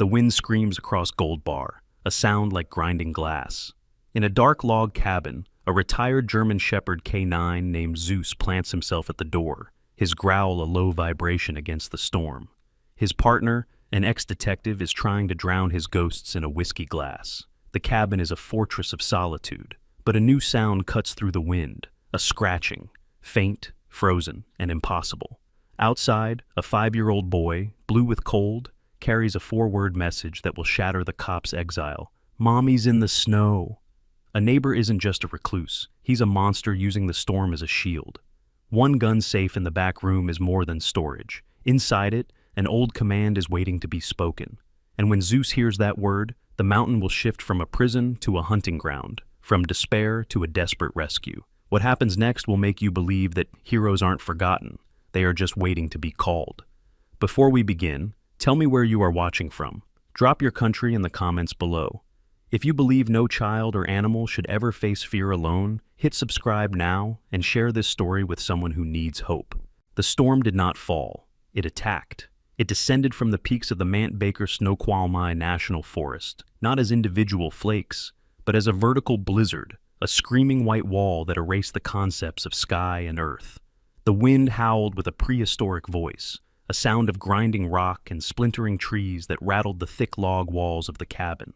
The wind screams across Gold Bar, a sound like grinding glass. In a dark log cabin, a retired German Shepherd K9 named Zeus plants himself at the door, his growl a low vibration against the storm. His partner, an ex-detective, is trying to drown his ghosts in a whiskey glass. The cabin is a fortress of solitude, but a new sound cuts through the wind, a scratching, faint, frozen, and impossible. Outside, a 5-year-old boy, blue with cold, carries a 4-word message that will shatter the cop's exile. "Mommy's in the snow." A neighbor isn't just a recluse, he's a monster using the storm as a shield. One gun safe in the back room is more than storage. Inside it, an old command is waiting to be spoken. And when Zeus hears that word, the mountain will shift from a prison to a hunting ground, from despair to a desperate rescue. What happens next will make you believe that heroes aren't forgotten. They are just waiting to be called. Before we begin, tell me where you are watching from. Drop your country in the comments below. If you believe no child or animal should ever face fear alone, hit subscribe now and share this story with someone who needs hope. The storm did not fall. It attacked. It descended from the peaks of the Mount Snoqualmie National Forest, not as individual flakes, but as a vertical blizzard, a screaming white wall that erased the concepts of sky and earth. The wind howled with a prehistoric voice, a sound of grinding rock and splintering trees that rattled the thick log walls of the cabin.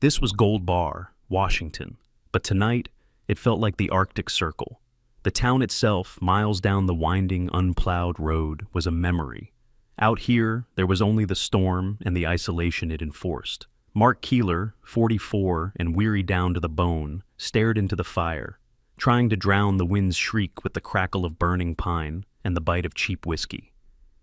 This was Gold Bar, Washington, but tonight it felt like the Arctic Circle. The town itself, miles down the winding, unplowed road, was a memory. Out here, there was only the storm and the isolation it enforced. Mark Keeler, 44 and weary down to the bone, stared into the fire, trying to drown the wind's shriek with the crackle of burning pine and the bite of cheap whiskey.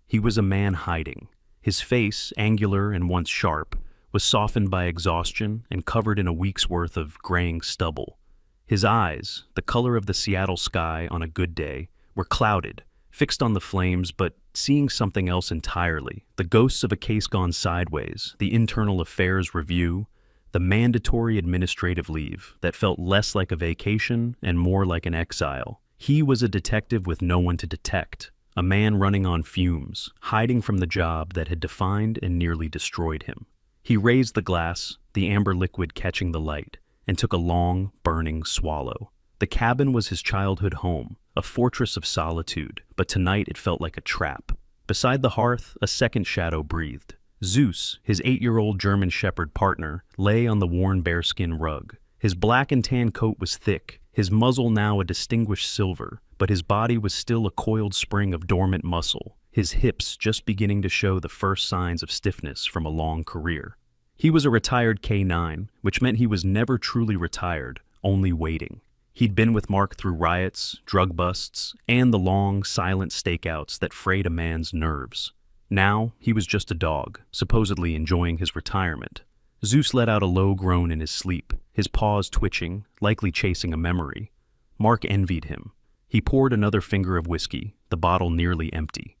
He was a man hiding. His face, angular and once sharp, was softened by exhaustion and covered in a week's worth of graying stubble. His eyes, the color of the Seattle sky on a good day, were clouded, fixed on the flames, but seeing something else entirely. The ghosts of a case gone sideways, the internal affairs review, the mandatory administrative leave that felt less like a vacation and more like an exile. He was a detective with no one to detect, a man running on fumes, hiding from the job that had defined and nearly destroyed him. He raised the glass, the amber liquid catching the light, and took a long, burning swallow. The cabin was his childhood home, a fortress of solitude, but tonight it felt like a trap. Beside the hearth, a second shadow breathed. Zeus, his 8-year-old German Shepherd partner, lay on the worn bearskin rug. His black and tan coat was thick, his muzzle now a distinguished silver, but his body was still a coiled spring of dormant muscle, his hips just beginning to show the first signs of stiffness from a long career. He was a retired K9, which meant he was never truly retired, only waiting. He'd been with Mark through riots, drug busts, and the long, silent stakeouts that frayed a man's nerves. Now, he was just a dog, supposedly enjoying his retirement. Zeus let out a low groan in his sleep, his paws twitching, likely chasing a memory. Mark envied him. He poured another finger of whiskey, the bottle nearly empty.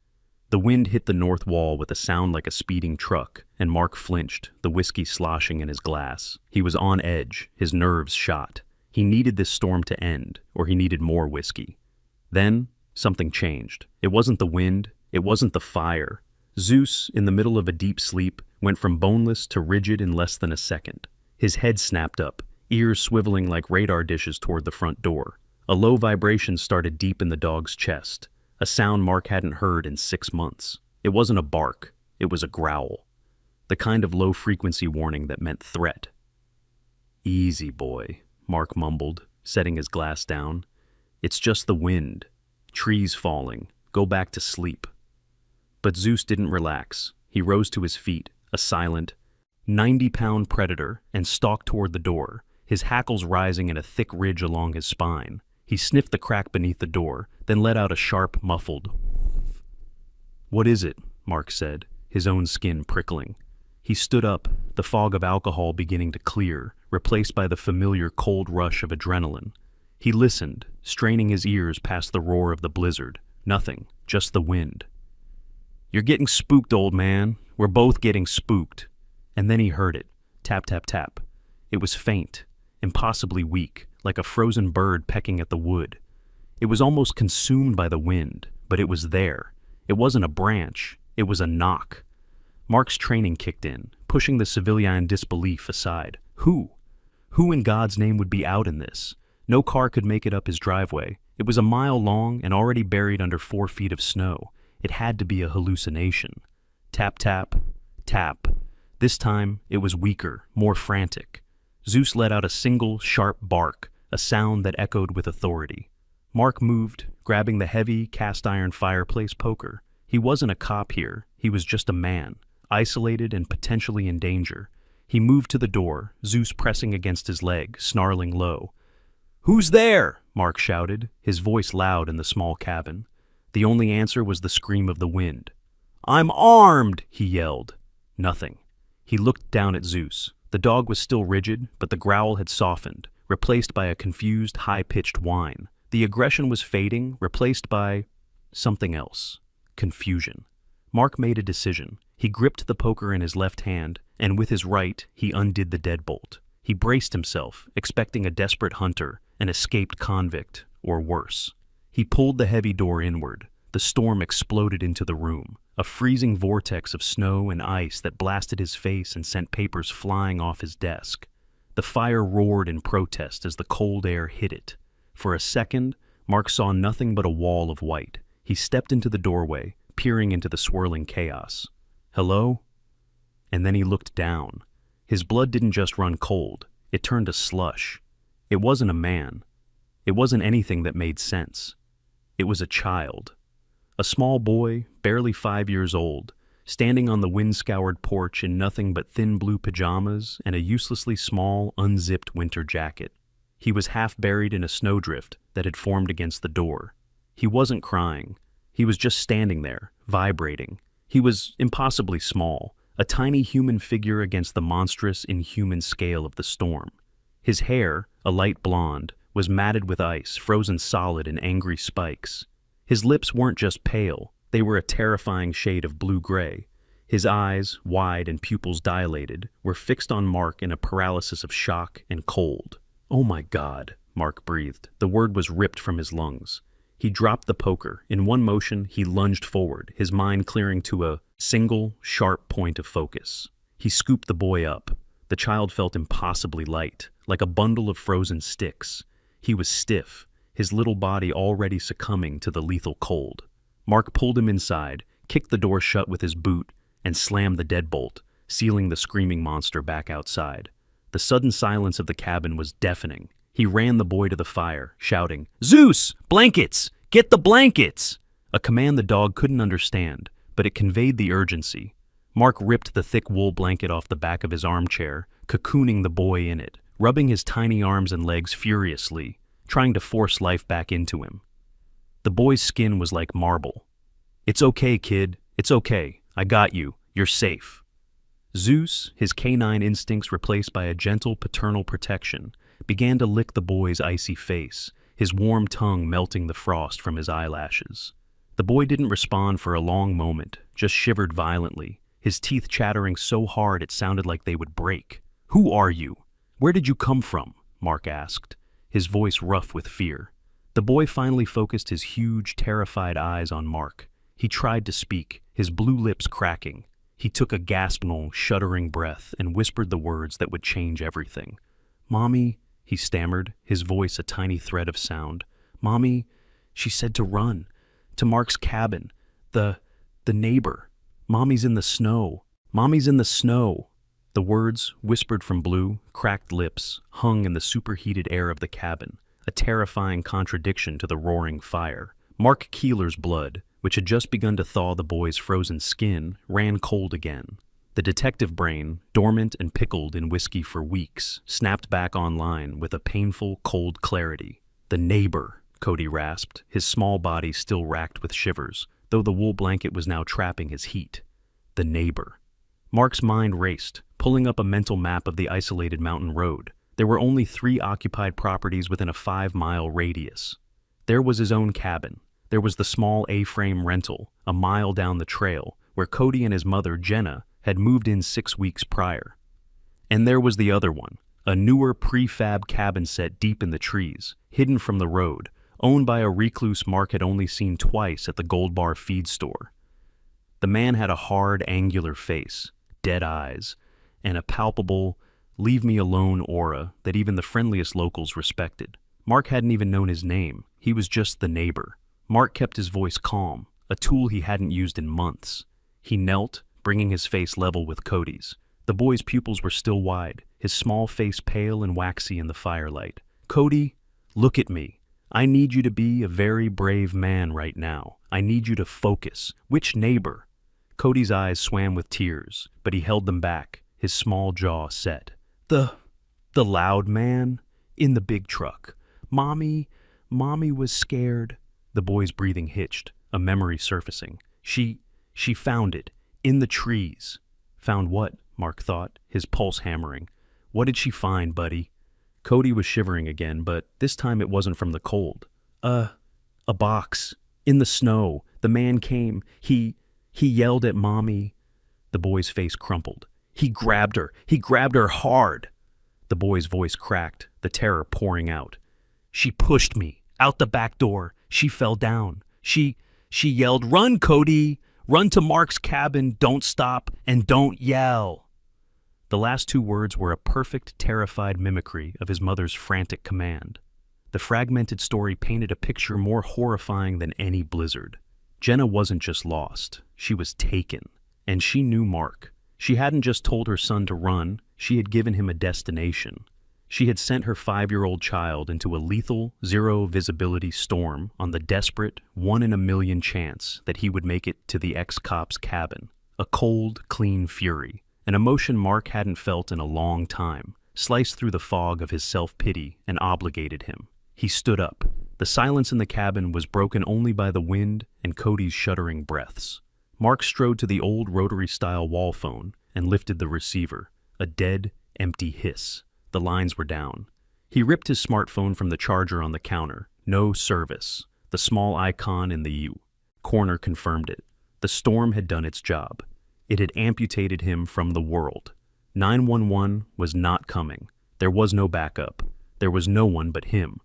The wind hit the north wall with a sound like a speeding truck, and Mark flinched, the whiskey sloshing in his glass. He was on edge, his nerves shot. He needed this storm to end, or he needed more whiskey. Then, something changed. It wasn't the wind, it wasn't the fire. Zeus, in the middle of a deep sleep, went from boneless to rigid in less than a second. His head snapped up, ears swiveling like radar dishes toward the front door. A low vibration started deep in the dog's chest, a sound Mark hadn't heard in 6 months. It wasn't a bark, it was a growl. The kind of low-frequency warning that meant threat. "Easy, boy," Mark mumbled, setting his glass down. "It's just the wind. Trees falling. Go back to sleep." But Zeus didn't relax. He rose to his feet, a silent, 90-pound predator, and stalked toward the door, his hackles rising in a thick ridge along his spine. He sniffed the crack beneath the door, then let out a sharp, muffled "What is it?" Mark said, his own skin prickling. He stood up, the fog of alcohol beginning to clear, replaced by the familiar cold rush of adrenaline. He listened, straining his ears past the roar of the blizzard. Nothing, just the wind. "You're getting spooked, old man. We're both getting spooked." And then he heard it. Tap, tap, tap. It was faint, impossibly weak, like a frozen bird pecking at the wood. It was almost consumed by the wind, but it was there. It wasn't a branch. It was a knock. Mark's training kicked in, pushing the civilian disbelief aside. Who? Who in God's name would be out in this? No car could make it up his driveway. It was a mile long and already buried under 4 feet of snow. It had to be a hallucination. Tap, tap, tap. This time, it was weaker, more frantic. Zeus let out a single, sharp bark, a sound that echoed with authority. Mark moved, grabbing the heavy, cast-iron fireplace poker. He wasn't a cop here. He was just a man, isolated and potentially in danger. He moved to the door, Zeus pressing against his leg, snarling low. "Who's there?" Mark shouted, his voice loud in the small cabin. The only answer was the scream of the wind. "I'm armed!" he yelled. Nothing. He looked down at Zeus. The dog was still rigid, but the growl had softened, replaced by a confused, high-pitched whine. The aggression was fading, replaced by something else. Confusion. Mark made a decision. He gripped the poker in his left hand, and with his right, he undid the deadbolt. He braced himself, expecting a desperate hunter, an escaped convict, or worse. He pulled the heavy door inward. The storm exploded into the room, a freezing vortex of snow and ice that blasted his face and sent papers flying off his desk. The fire roared in protest as the cold air hit it. For a second, Mark saw nothing but a wall of white. He stepped into the doorway, peering into the swirling chaos. "Hello?" And then he looked down. His blood didn't just run cold, it turned to slush. It wasn't a man. It wasn't anything that made sense. It was a child. A small boy, barely 5 years old, standing on the wind-scoured porch in nothing but thin blue pajamas and a uselessly small, unzipped winter jacket. He was half buried in a snowdrift that had formed against the door. He wasn't crying. He was just standing there, vibrating. He was impossibly small, a tiny human figure against the monstrous, inhuman scale of the storm. His hair, a light blonde, was matted with ice, frozen solid in angry spikes. His lips weren't just pale, they were a terrifying shade of blue-gray. His eyes, wide and pupils dilated, were fixed on Mark in a paralysis of shock and cold. "Oh my God," Mark breathed. The word was ripped from his lungs. He dropped the poker. In one motion, he lunged forward, his mind clearing to a single, sharp point of focus. He scooped the boy up. The child felt impossibly light, like a bundle of frozen sticks. He was stiff, his little body already succumbing to the lethal cold. Mark pulled him inside, kicked the door shut with his boot, and slammed the deadbolt, sealing the screaming monster back outside. The sudden silence of the cabin was deafening. He ran the boy to the fire, shouting, "Zeus! Blankets! Get the blankets!" A command the dog couldn't understand, but it conveyed the urgency. Mark ripped the thick wool blanket off the back of his armchair, cocooning the boy in it, rubbing his tiny arms and legs furiously, trying to force life back into him. The boy's skin was like marble. "It's okay, kid. It's okay. I got you. You're safe." Zeus, his canine instincts replaced by a gentle paternal protection, began to lick the boy's icy face, his warm tongue melting the frost from his eyelashes. The boy didn't respond for a long moment, just shivered violently, his teeth chattering so hard it sounded like they would break. "Who are you? Where did you come from?" Mark asked, his voice rough with fear. The boy finally focused his huge, terrified eyes on Mark. He tried to speak, his blue lips cracking. He took a gasping, shuddering breath and whispered the words that would change everything. "Mommy," he stammered, his voice a tiny thread of sound. "Mommy, she said to run. To Mark's cabin. The neighbor. Mommy's in the snow. Mommy's in the snow." The words, whispered from blue, cracked lips, hung in the superheated air of the cabin, a terrifying contradiction to the roaring fire. Mark Keeler's blood, which had just begun to thaw the boy's frozen skin, ran cold again. The detective brain, dormant and pickled in whiskey for weeks, snapped back online with a painful, cold clarity. "The neighbor," Cody rasped, his small body still racked with shivers, though the wool blanket was now trapping his heat. "The neighbor." Mark's mind raced, pulling up a mental map of the isolated mountain road. There were only 3 occupied properties within a 5-mile radius. There was his own cabin. There was the small A-frame rental, a mile down the trail, where Cody and his mother, Jenna, had moved in 6 weeks prior. And there was the other one, a newer prefab cabin set deep in the trees, hidden from the road, owned by a recluse Mark had only seen twice at the Gold Bar feed store. The man had a hard, angular face, dead eyes, and a palpable, leave-me-alone aura that even the friendliest locals respected. Mark hadn't even known his name. He was just the neighbor. Mark kept his voice calm, a tool he hadn't used in months. He knelt, bringing his face level with Cody's. The boy's pupils were still wide, his small face pale and waxy in the firelight. "Cody, look at me. I need you to be a very brave man right now. I need you to focus. Which neighbor?" Cody's eyes swam with tears, but he held them back, his small jaw set. The loud man in the big truck. Mommy was scared." The boy's breathing hitched, a memory surfacing. She found it, in the trees." "Found what?" Mark thought, his pulse hammering. "What did she find, buddy?" Cody was shivering again, but this time it wasn't from the cold. A box. In the snow. The man came. He yelled at Mommy." The boy's face crumpled. He grabbed her hard." The boy's voice cracked, the terror pouring out. "She pushed me, out the back door. She fell down. She yelled, 'Run, Cody! Run to Mark's cabin, don't stop, and don't yell!'" The last two words were a perfect, terrified mimicry of his mother's frantic command. The fragmented story painted a picture more horrifying than any blizzard. Jenna wasn't just lost, she was taken. And she knew Mark. She hadn't just told her son to run, she had given him a destination. She had sent her 5-year-old child into a lethal, zero-visibility storm on the desperate, 1-in-a-million chance that he would make it to the ex-cop's cabin. A cold, clean fury, an emotion Mark hadn't felt in a long time, sliced through the fog of his self-pity and obligated him. He stood up. The silence in the cabin was broken only by the wind and Cody's shuddering breaths. Mark strode to the old rotary-style wall phone and lifted the receiver, a dead, empty hiss. The lines were down. He ripped his smartphone from the charger on the counter. No service. The small icon in the corner confirmed it. The storm had done its job. It had amputated him from the world. 911 was not coming. There was no backup. There was no one but him.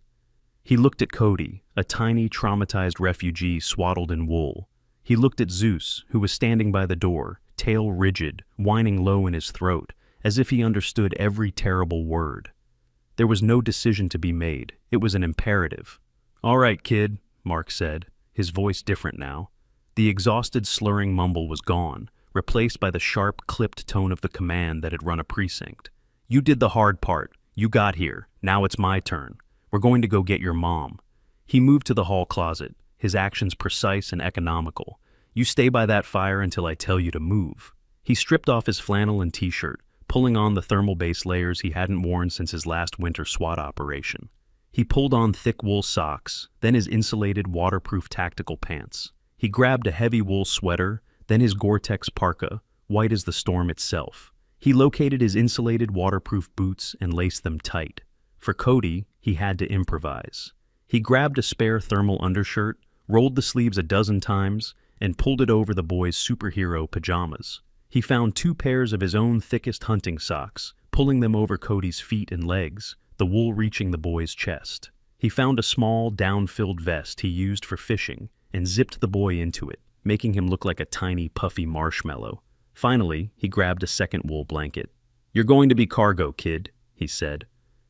He looked at Cody, a tiny, traumatized refugee swaddled in wool. He looked at Zeus, who was standing by the door, tail rigid, whining low in his throat, as if he understood every terrible word. There was no decision to be made. It was an imperative. "All right, kid," Mark said, his voice different now. The exhausted, slurring mumble was gone, replaced by the sharp, clipped tone of the command that had run a precinct. "You did the hard part. You got here. Now it's my turn. We're going to go get your mom." He moved to the hall closet, his actions precise and economical. "You stay by that fire until I tell you to move." He stripped off his flannel and t-shirt, pulling on the thermal base layers he hadn't worn since his last winter SWAT operation. He pulled on thick wool socks, then his insulated, waterproof tactical pants. He grabbed a heavy wool sweater, then his Gore-Tex parka, white as the storm itself. He located his insulated, waterproof boots and laced them tight. For Cody, he had to improvise. He grabbed a spare thermal undershirt, rolled the sleeves a dozen times, and pulled it over the boy's superhero pajamas. He found 2 pairs of his own thickest hunting socks, pulling them over Cody's feet and legs, the wool reaching the boy's chest. He found a small, down-filled vest he used for fishing and zipped the boy into it, making him look like a tiny, puffy marshmallow. Finally, he grabbed a second wool blanket. "You're going to be cargo, kid," he said.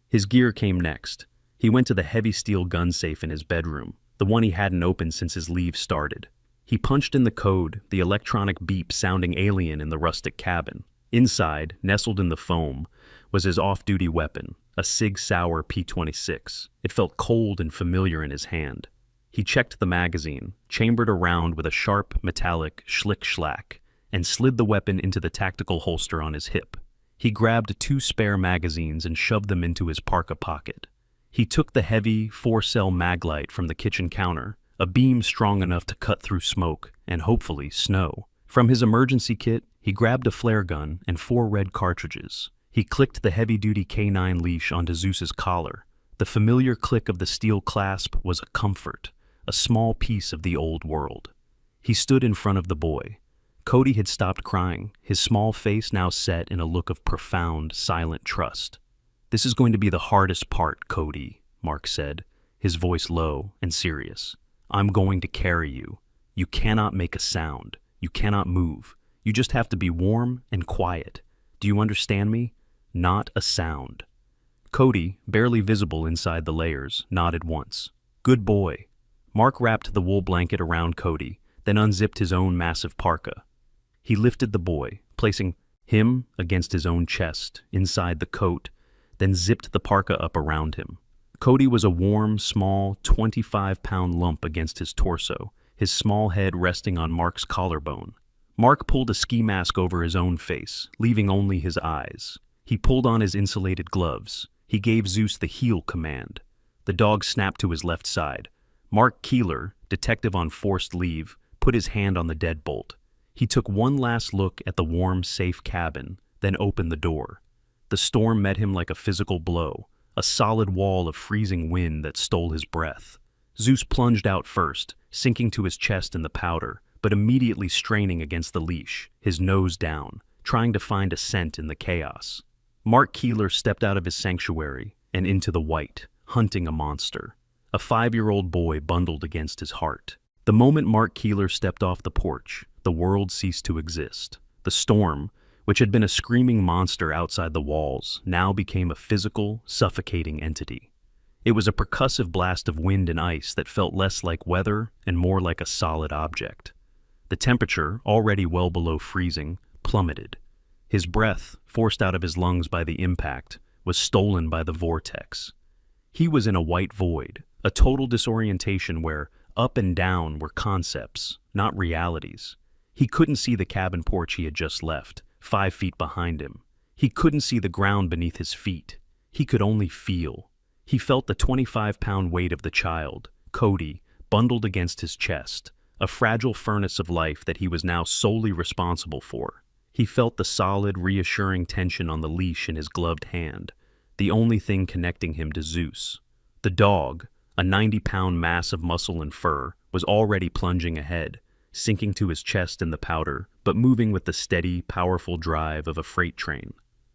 His gear came next. He went to the heavy steel gun safe in his bedroom, the one he hadn't opened since his leave started. He punched in the code, the electronic beep sounding alien in the rustic cabin. Inside, nestled in the foam, was his off-duty weapon, a Sig Sauer P-26. It felt cold and familiar in his hand. He checked the magazine, chambered around with a sharp, metallic schlick-schlack, and slid the weapon into the tactical holster on his hip. He grabbed 2 spare magazines and shoved them into his parka pocket. He took the heavy, 4-cell maglite from the kitchen counter, a beam strong enough to cut through smoke and, hopefully, snow. From his emergency kit, he grabbed a flare gun and 4 red cartridges. He clicked the heavy-duty K9 leash onto Zeus's collar. The familiar click of the steel clasp was a comfort, a small piece of the old world. He stood in front of the boy. Cody had stopped crying, his small face now set in a look of profound, silent trust. "This is going to be the hardest part, Cody," Mark said, his voice low and serious. "I'm going to carry you. You cannot make a sound. You cannot move. You just have to be warm and quiet. Do you understand me? Not a sound. Cody, barely visible inside the layers, nodded once. Good boy. Mark wrapped the wool blanket around Cody, then unzipped his own massive parka. He lifted the boy, placing him against his own chest, inside the coat, then zipped the parka up around him. Cody was a warm, small, 25-pound lump against his torso, his small head resting on Mark's collarbone. Mark pulled a ski mask over his own face, leaving only his eyes. He pulled on his insulated gloves. He gave Zeus the heel command. The dog snapped to his left side. Mark Keeler, detective on forced leave, put his hand on the deadbolt. He took one last look at the warm, safe cabin, then opened the door. The storm met him like a physical blow, a solid wall of freezing wind that stole his breath. Zeus plunged out first, sinking to his chest in the powder, but immediately straining against the leash, his nose down, trying to find a scent in the chaos. Mark Keeler stepped out of his sanctuary and into the white, hunting a monster. A 5-year-old boy bundled against his heart. The moment Mark Keeler stepped off the porch, the world ceased to exist. The storm, which had been a screaming monster outside the walls, now became a physical, suffocating entity. It was a percussive blast of wind and ice that felt less like weather and more like a solid object. The temperature, already well below freezing, plummeted. His breath, forced out of his lungs by the impact, was stolen by the vortex. He was in a white void, a total disorientation where up and down were concepts, not realities. He couldn't see the cabin porch he had just left, 5 feet behind him. He couldn't see the ground beneath his feet. He could only feel. He felt the 25-pound weight of the child, Cody, bundled against his chest, a fragile furnace of life that he was now solely responsible for. He felt the solid, reassuring tension on the leash in his gloved hand, the only thing connecting him to Zeus. The dog, a 90-pound mass of muscle and fur, was already plunging ahead, sinking to his chest in the powder, but moving with the steady, powerful drive of a freight train.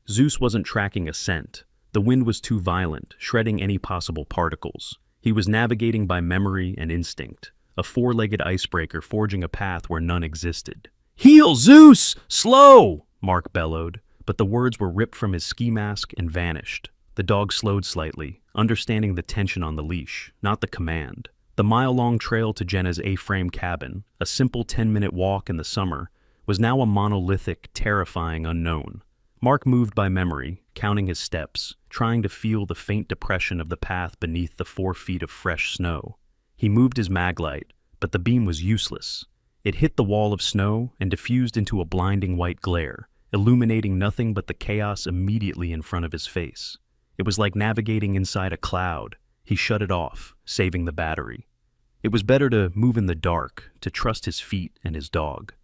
Zeus wasn't tracking a scent. The wind was too violent, shredding any possible particles. He was navigating by memory and instinct, a 4-legged icebreaker forging a path where none existed. "Heel, Zeus! Slow!" Mark bellowed, but the words were ripped from his ski mask and vanished. The dog slowed slightly, understanding the tension on the leash, not the command. The mile-long trail to Jenna's A-frame cabin, a simple 10-minute walk in the summer, was now a monolithic, terrifying unknown. Mark moved by memory, counting his steps, trying to feel the faint depression of the path beneath the 4 feet of fresh snow. He moved his maglite, but the beam was useless. It hit the wall of snow and diffused into a blinding white glare, illuminating nothing but the chaos immediately in front of his face. It was like navigating inside a cloud. He shut it off, saving the battery. It was better to move in the dark, to trust his feet and his dog.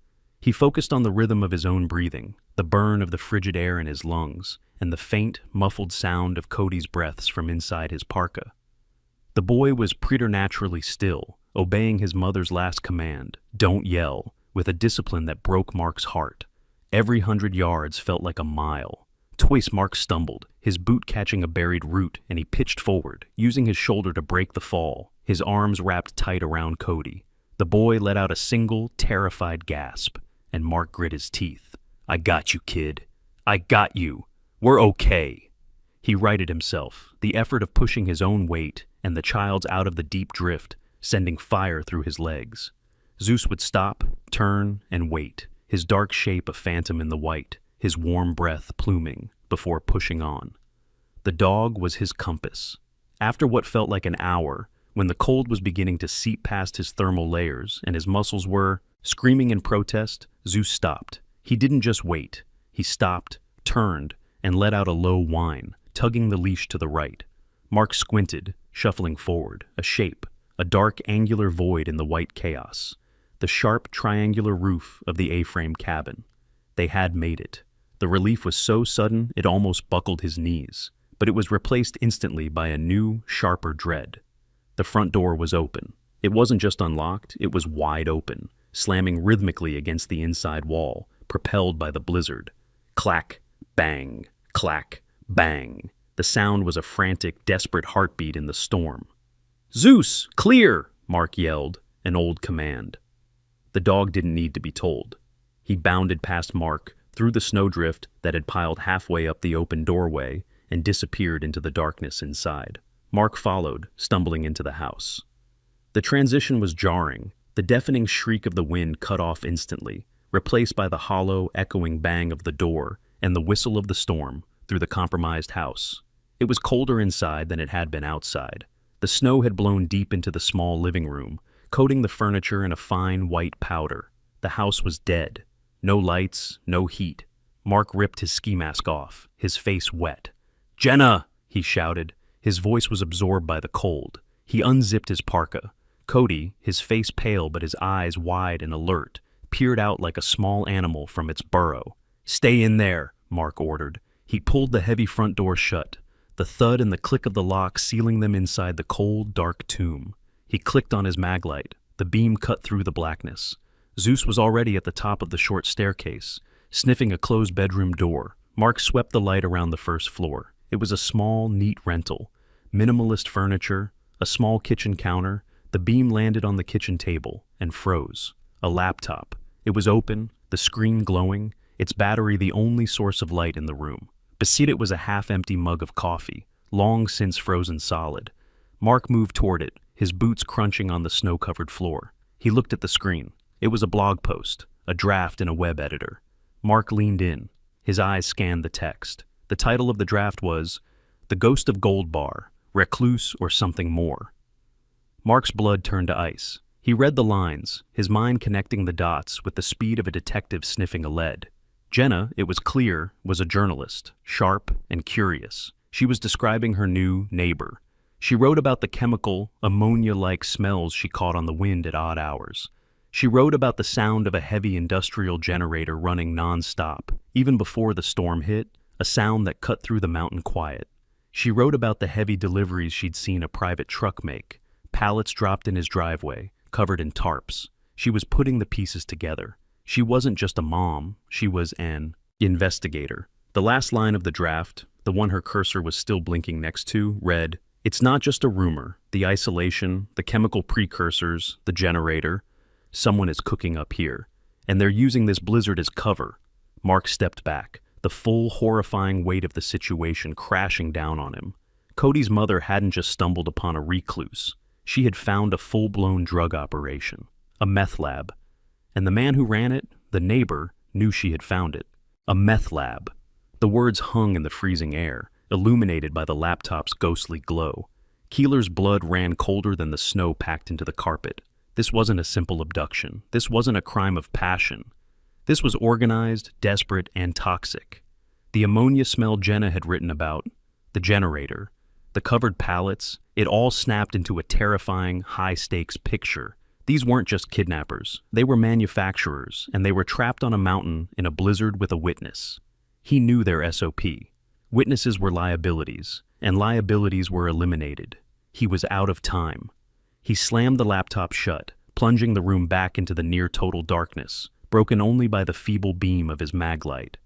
He focused on the rhythm of his own breathing, the burn of the frigid air in his lungs, and the faint, muffled sound of Cody's breaths from inside his parka. The boy was preternaturally still, obeying his mother's last command, "Don't yell," with a discipline that broke Mark's heart. Every 100 yards felt like a mile. Twice Mark stumbled, his boot catching a buried root, and he pitched forward, using his shoulder to break the fall, his arms wrapped tight around Cody. The boy let out a single, terrified gasp, and Mark grit his teeth. "I got you, kid. I got you. We're okay." He righted himself, the effort of pushing his own weight and the child's out of the deep drift, sending fire through his legs. Zeus would stop, turn, and wait, his dark shape a phantom in the white, his warm breath pluming, before pushing on. The dog was his compass. After what felt like an hour, when the cold was beginning to seep past his thermal layers and his muscles were screaming in protest, Zeus stopped. He didn't just wait. He stopped, turned, and let out a low whine, tugging the leash to the right. Mark squinted, shuffling forward, a shape, a dark angular void in the white chaos, the sharp triangular roof of the A-frame cabin. They had made it. The relief was so sudden it almost buckled his knees, but it was replaced instantly by a new, sharper dread. The front door was open. It wasn't just unlocked, it was wide open, slamming rhythmically against the inside wall, propelled by the blizzard. Clack, bang, clack, bang. The sound was a frantic, desperate heartbeat in the storm. "Zeus, clear!" Mark yelled, an old command. The dog didn't need to be told. He bounded past Mark, through the snowdrift that had piled halfway up the open doorway and disappeared into the darkness inside. Mark followed, stumbling into the house. The transition was jarring, the deafening shriek of the wind cut off instantly, replaced by the hollow, echoing bang of the door and the whistle of the storm through the compromised house. It was colder inside than it had been outside. The snow had blown deep into the small living room, coating the furniture in a fine white powder. The house was dead. No lights, no heat. Mark ripped his ski mask off, his face wet. "Jenna!" he shouted. His voice was absorbed by the cold. He unzipped his parka. Cody, his face pale but his eyes wide and alert, peered out like a small animal from its burrow. "Stay in there," Mark ordered. He pulled the heavy front door shut, the thud and the click of the lock sealing them inside the cold, dark tomb. He clicked on his maglite. The beam cut through the blackness. Zeus was already at the top of the short staircase, sniffing a closed bedroom door. Mark swept the light around the first floor. It was a small, neat rental. Minimalist furniture, a small kitchen counter. The beam landed on the kitchen table and froze. A laptop. It was open, the screen glowing, its battery the only source of light in the room. Beside it was a half-empty mug of coffee, long since frozen solid. Mark moved toward it, his boots crunching on the snow-covered floor. He looked at the screen. It was a blog post, a draft in a web editor. Mark leaned in. His eyes scanned the text. The title of the draft was, "The Ghost of Gold Bar, Recluse or Something More." Mark's blood turned to ice. He read the lines, his mind connecting the dots with the speed of a detective sniffing a lead. Jenna, it was clear, was a journalist, sharp and curious. She was describing her new neighbor. She wrote about the chemical, ammonia-like smells she caught on the wind at odd hours. She wrote about the sound of a heavy industrial generator running non-stop, even before the storm hit, a sound that cut through the mountain quiet. She wrote about the heavy deliveries she'd seen a private truck make, pallets dropped in his driveway, covered in tarps. She was putting the pieces together. She wasn't just a mom, she was an investigator. The last line of the draft, the one her cursor was still blinking next to, read, "It's not just a rumor. The isolation, the chemical precursors, the generator. Someone is cooking up here. And they're using this blizzard as cover." Mark stepped back, the full, horrifying weight of the situation crashing down on him. Cody's mother hadn't just stumbled upon a recluse. She had found a full-blown drug operation, a meth lab. And the man who ran it, the neighbor, knew she had found it. A meth lab. The words hung in the freezing air, illuminated by the laptop's ghostly glow. Keeler's blood ran colder than the snow packed into the carpet. This wasn't a simple abduction. This wasn't a crime of passion. This was organized, desperate, and toxic. The ammonia smell Jenna had written about, the generator, the covered pallets, it all snapped into a terrifying, high-stakes picture. These weren't just kidnappers. They were manufacturers, and they were trapped on a mountain in a blizzard with a witness. He knew their SOP. Witnesses were liabilities, and liabilities were eliminated. He was out of time. He slammed the laptop shut, plunging the room back into the near-total darkness, broken only by the feeble beam of his maglite.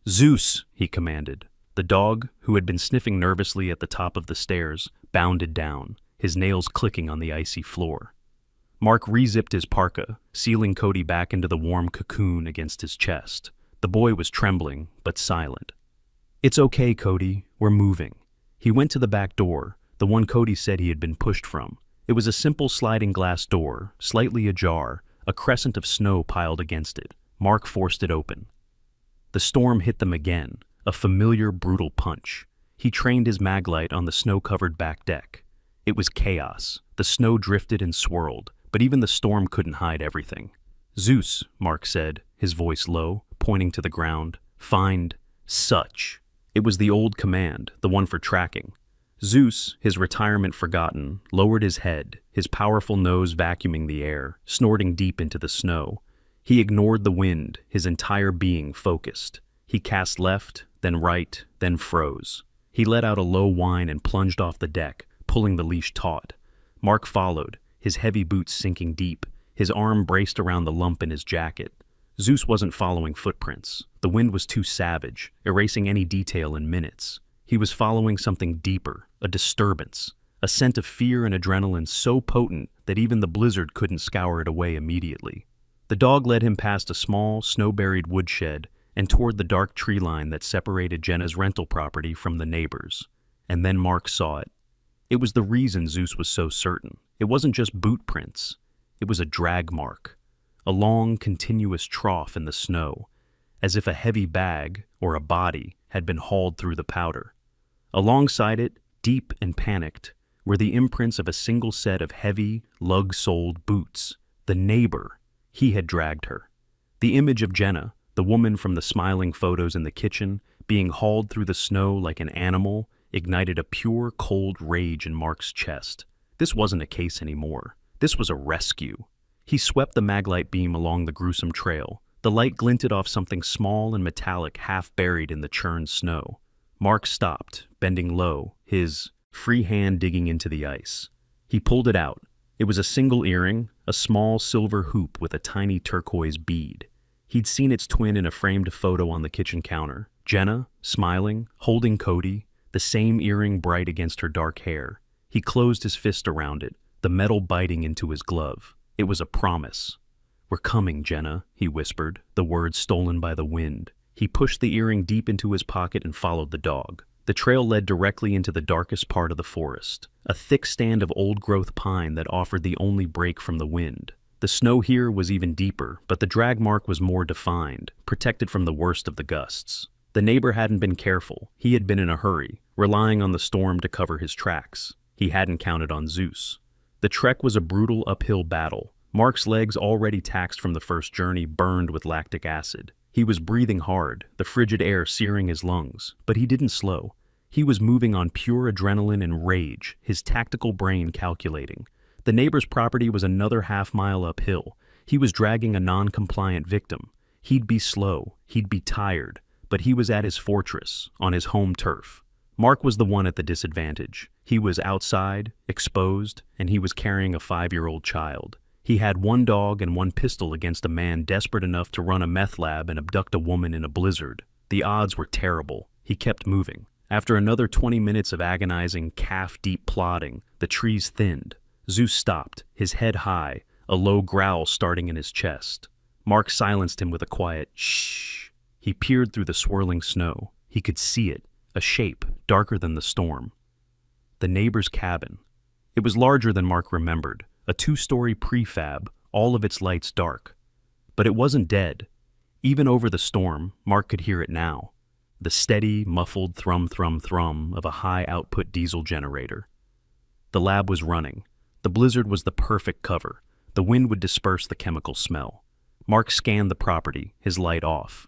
"Zeus," he commanded. The dog, who had been sniffing nervously at the top of the stairs, bounded down, his nails clicking on the icy floor. Mark re-zipped his parka, sealing Cody back into the warm cocoon against his chest. The boy was trembling, but silent. "It's okay, Cody. We're moving." He went to the back door, the one Cody said he had been pushed from. It was a simple sliding glass door, slightly ajar, a crescent of snow piled against it. Mark forced it open. The storm hit them again, a familiar, brutal punch. He trained his maglite on the snow-covered back deck. It was chaos. The snow drifted and swirled, but even the storm couldn't hide everything. "Zeus," Mark said, his voice low, pointing to the ground. "Find such." It was the old command, the one for tracking. Zeus, his retirement forgotten, lowered his head, his powerful nose vacuuming the air, snorting deep into the snow. He ignored the wind, his entire being focused. He cast left, then right, then froze. He let out a low whine and plunged off the deck, pulling the leash taut. Mark followed, his heavy boots sinking deep, his arm braced around the lump in his jacket. Zeus wasn't following footprints. The wind was too savage, erasing any detail in minutes. He was following something deeper, a disturbance, a scent of fear and adrenaline so potent that even the blizzard couldn't scour it away immediately. The dog led him past a small, snow-buried woodshed and toward the dark tree line that separated Jenna's rental property from the neighbors. And then Mark saw it. It was the reason Zeus was so certain. It wasn't just boot prints. It was a drag mark, a long, continuous trough in the snow, as if a heavy bag or a body had been hauled through the powder. Alongside it, deep and panicked, were the imprints of a single set of heavy, lug-soled boots. The neighbor. He had dragged her. The image of Jenna, the woman from the smiling photos in the kitchen, being hauled through the snow like an animal, ignited a pure, cold rage in Mark's chest. This wasn't a case anymore. This was a rescue. He swept the maglite beam along the gruesome trail. The light glinted off something small and metallic half buried in the churned snow. Mark stopped, bending low, his free hand digging into the ice. He pulled it out. It was a single earring, a small silver hoop with a tiny turquoise bead. He'd seen its twin in a framed photo on the kitchen counter. Jenna, smiling, holding Cody, the same earring bright against her dark hair. He closed his fist around it, the metal biting into his glove. It was a promise. "We're coming, Jenna," he whispered, the words stolen by the wind. He pushed the earring deep into his pocket and followed the dog. The trail led directly into the darkest part of the forest, a thick stand of old-growth pine that offered the only break from the wind. The snow here was even deeper, but the drag mark was more defined, protected from the worst of the gusts. The neighbor hadn't been careful. He had been in a hurry, relying on the storm to cover his tracks. He hadn't counted on Zeus. The trek was a brutal uphill battle. Mark's legs, already taxed from the first journey, burned with lactic acid. He was breathing hard, the frigid air searing his lungs, but he didn't slow. He was moving on pure adrenaline and rage, his tactical brain calculating. The neighbor's property was another half-mile uphill. He was dragging a non-compliant victim. He'd be slow, he'd be tired, but he was at his fortress, on his home turf. Mark was the one at the disadvantage. He was outside, exposed, and he was carrying a 5-year-old child. He had one dog and one pistol against a man desperate enough to run a meth lab and abduct a woman in a blizzard. The odds were terrible. He kept moving. After another 20 minutes of agonizing, calf-deep plodding, the trees thinned. Zeus stopped, his head high, a low growl starting in his chest. Mark silenced him with a quiet shh. He peered through the swirling snow. He could see it, a shape darker than the storm. The neighbor's cabin. It was larger than Mark remembered, a 2-story prefab, all of its lights dark. But it wasn't dead. Even over the storm, Mark could hear it now. The steady, muffled thrum-thrum-thrum of a high-output diesel generator. The lab was running. The blizzard was the perfect cover. The wind would disperse the chemical smell. Mark scanned the property, his light off.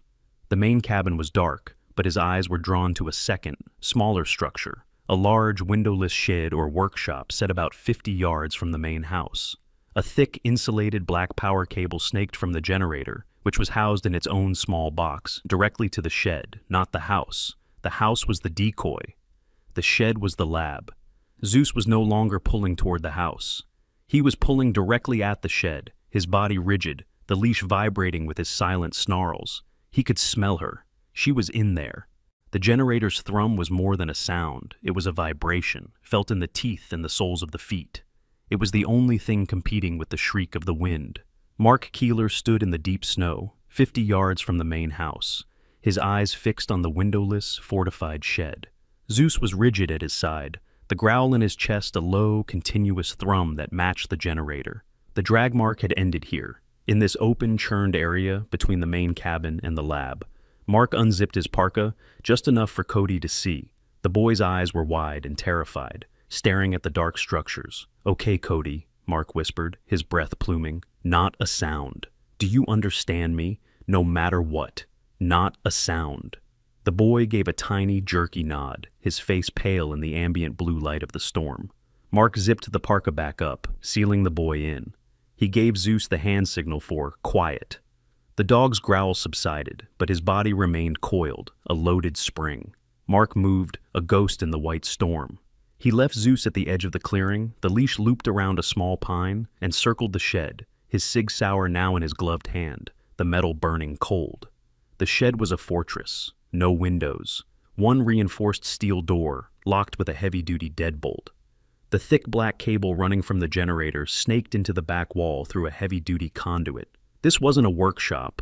The main cabin was dark, but his eyes were drawn to a second, smaller structure, a large, windowless shed or workshop set about 50 yards from the main house. A thick, insulated black power cable snaked from the generator, which was housed in its own small box, directly to the shed, not the house. The house was the decoy. The shed was the lab. Zeus was no longer pulling toward the house. He was pulling directly at the shed, his body rigid, the leash vibrating with his silent snarls. He could smell her. She was in there. The generator's thrum was more than a sound. It was a vibration, felt in the teeth and the soles of the feet. It was the only thing competing with the shriek of the wind. Mark Keeler stood in the deep snow, 50 yards from the main house, his eyes fixed on the windowless, fortified shed. Zeus was rigid at his side, the growl in his chest a low, continuous thrum that matched the generator. The drag mark had ended here, in this open, churned area between the main cabin and the lab. Mark unzipped his parka, just enough for Cody to see. The boy's eyes were wide and terrified, staring at the dark structures. "Okay, Cody," Mark whispered, his breath pluming. "Not a sound. Do you understand me? No matter what. Not a sound." The boy gave a tiny, jerky nod, his face pale in the ambient blue light of the storm. Mark zipped the parka back up, sealing the boy in. He gave Zeus the hand signal for quiet. The dog's growl subsided, but his body remained coiled, a loaded spring. Mark moved, a ghost in the white storm. He left Zeus at the edge of the clearing, the leash looped around a small pine, and circled the shed, his Sig Sauer now in his gloved hand, the metal burning cold. The shed was a fortress, no windows, one reinforced steel door, locked with a heavy-duty deadbolt. The thick black cable running from the generator snaked into the back wall through a heavy-duty conduit. This wasn't a workshop.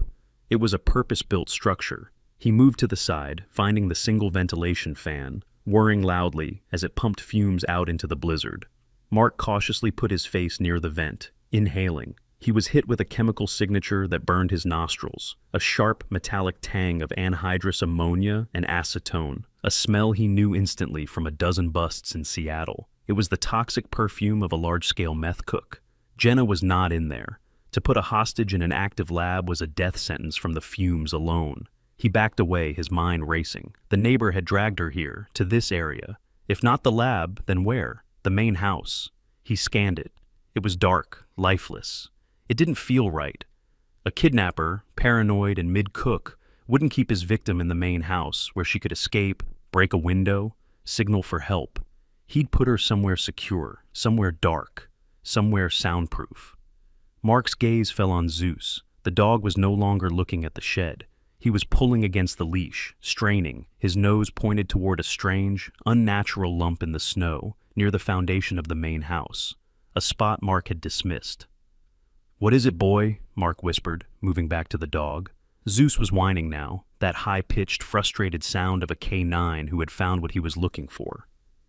It was a purpose-built structure, He moved to the side, finding the single ventilation fan, whirring loudly as it pumped fumes out into the blizzard. Mark cautiously put his face near the vent, inhaling. He was hit with a chemical signature that burned his nostrils, a sharp metallic tang of anhydrous ammonia and acetone, a smell he knew instantly from a dozen busts in Seattle. It was the toxic perfume of a large-scale meth cook. Jenna was not in there. To put a hostage in an active lab was a death sentence from the fumes alone. He backed away, his mind racing. The neighbor had dragged her here, to this area. If not the lab, then where? The main house. He scanned it. It was dark, lifeless. It didn't feel right. A kidnapper, paranoid and mid-cook, wouldn't keep his victim in the main house where she could escape, break a window, signal for help. He'd put her somewhere secure, somewhere dark, somewhere soundproof. Mark's gaze fell on Zeus. The dog was no longer looking at the shed. He was pulling against the leash, straining, his nose pointed toward a strange, unnatural lump in the snow near the foundation of the main house, a spot Mark had dismissed. "What is it, boy?" Mark whispered, moving back to the dog. Zeus was whining now, that high-pitched, frustrated sound of a K9 who had found what he was looking for.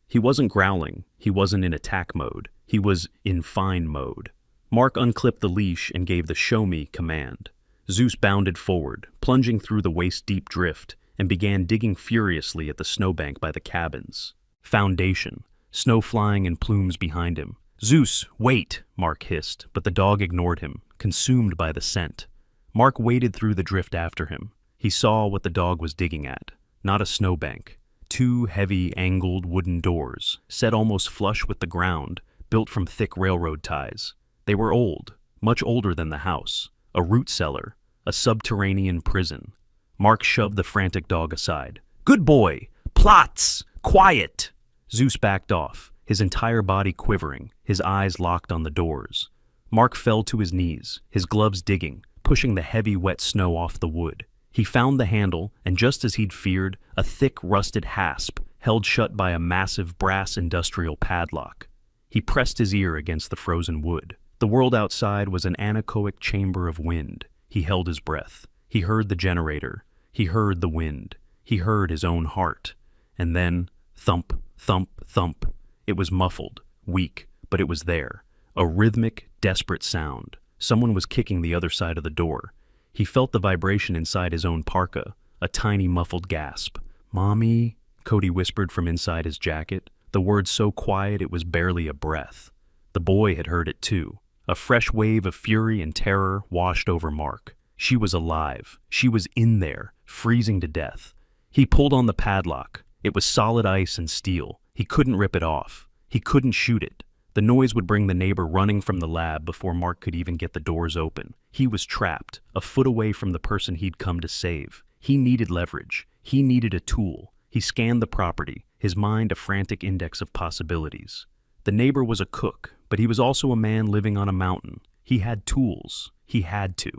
He wasn't growling, he wasn't in attack mode, he was in find mode. Mark unclipped the leash and gave the "show me" command. Zeus bounded forward, plunging through the waist-deep drift, and began digging furiously at the snowbank by the cabins. Foundation, snow flying in plumes behind him. "Zeus, wait!" Mark hissed, but the dog ignored him, consumed by the scent. Mark waded through the drift after him. He saw what the dog was digging at, not a snowbank. Two heavy, angled wooden doors, set almost flush with the ground, built from thick railroad ties. They were old, much older than the house. A root cellar, a subterranean prison. Mark shoved the frantic dog aside. "Good boy! Plots! Quiet!" Zeus backed off, his entire body quivering, his eyes locked on the doors. Mark fell to his knees, his gloves digging, pushing the heavy, wet snow off the wood. He found the handle, and just as he'd feared, a thick, rusted hasp held shut by a massive brass industrial padlock. He pressed his ear against the frozen wood. The world outside was an anechoic chamber of wind. He held his breath. He heard the generator. He heard the wind. He heard his own heart. And then, thump, thump, thump. It was muffled, weak, but it was there. A rhythmic, desperate sound. Someone was kicking the other side of the door. He felt the vibration inside his own parka, a tiny muffled gasp. "Mommy," Cody whispered from inside his jacket, the word so quiet it was barely a breath. The boy had heard it too. A fresh wave of fury and terror washed over Mark. She was alive. She was in there, freezing to death. He pulled on the padlock. It was solid ice and steel. He couldn't rip it off. He couldn't shoot it. The noise would bring the neighbor running from the lab before Mark could even get the doors open. He was trapped, a foot away from the person he'd come to save. He needed leverage. He needed a tool. He scanned the property, his mind a frantic index of possibilities. The neighbor was a cook, but he was also a man living on a mountain. He had tools. He had to.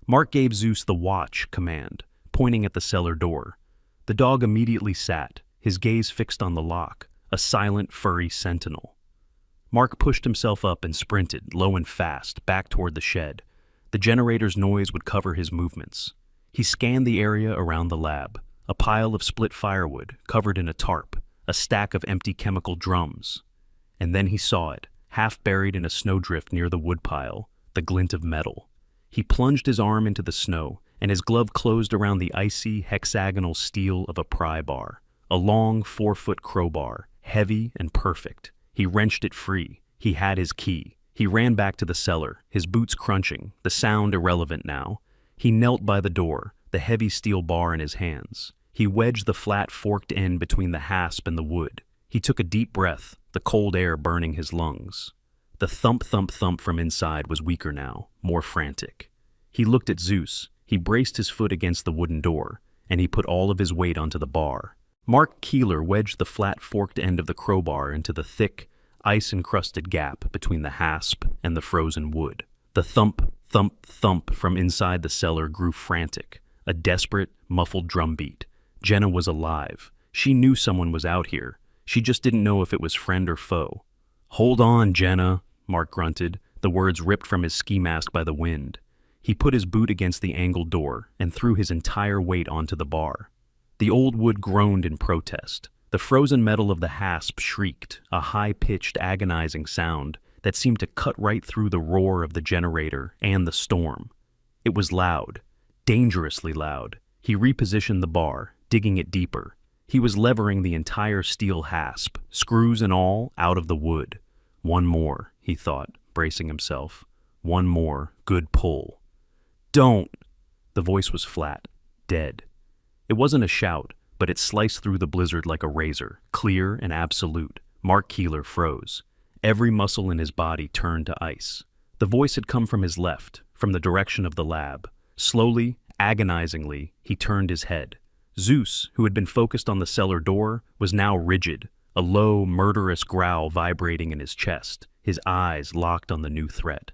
Mark gave Zeus the "watch" command, pointing at the cellar door. The dog immediately sat, his gaze fixed on the lock, a silent, furry sentinel. Mark pushed himself up and sprinted, low and fast, back toward the shed. The generator's noise would cover his movements. He scanned the area around the lab, a pile of split firewood covered in a tarp, a stack of empty chemical drums. And then he saw it, half buried in a snowdrift near the woodpile, the glint of metal. He plunged his arm into the snow, and his glove closed around the icy, hexagonal steel of a pry bar, a long 4-foot crowbar, heavy and perfect. He wrenched it free. He had his key. He ran back to the cellar, his boots crunching, the sound irrelevant now. He knelt by the door, the heavy steel bar in his hands. He wedged the flat, forked end between the hasp and the wood. He took a deep breath, the cold air burning his lungs. The thump, thump, thump from inside was weaker now, more frantic. He looked at Zeus. He braced his foot against the wooden door, and he put all of his weight onto the bar. Mark Keeler wedged the flat, forked end of the crowbar into the thick, ice-encrusted gap between the hasp and the frozen wood. The thump, thump, thump from inside the cellar grew frantic, a desperate, muffled drumbeat. Jenna was alive. She knew someone was out here. She just didn't know if it was friend or foe. "Hold on, Jenna," Mark grunted, the words ripped from his ski mask by the wind. He put his boot against the angled door and threw his entire weight onto the bar. The old wood groaned in protest. The frozen metal of the hasp shrieked, a high-pitched, agonizing sound that seemed to cut right through the roar of the generator and the storm. It was loud, dangerously loud. He repositioned the bar, digging it deeper. He was levering the entire steel hasp, screws and all, out of the wood. One more, he thought, bracing himself. One more, good pull. Don't! The voice was flat, dead. It wasn't a shout, but it sliced through the blizzard like a razor, clear and absolute. Mark Keeler froze. Every muscle in his body turned to ice. The voice had come from his left, from the direction of the lab. Slowly, agonizingly, he turned his head. Zeus, who had been focused on the cellar door, was now rigid, a low, murderous growl vibrating in his chest, his eyes locked on the new threat.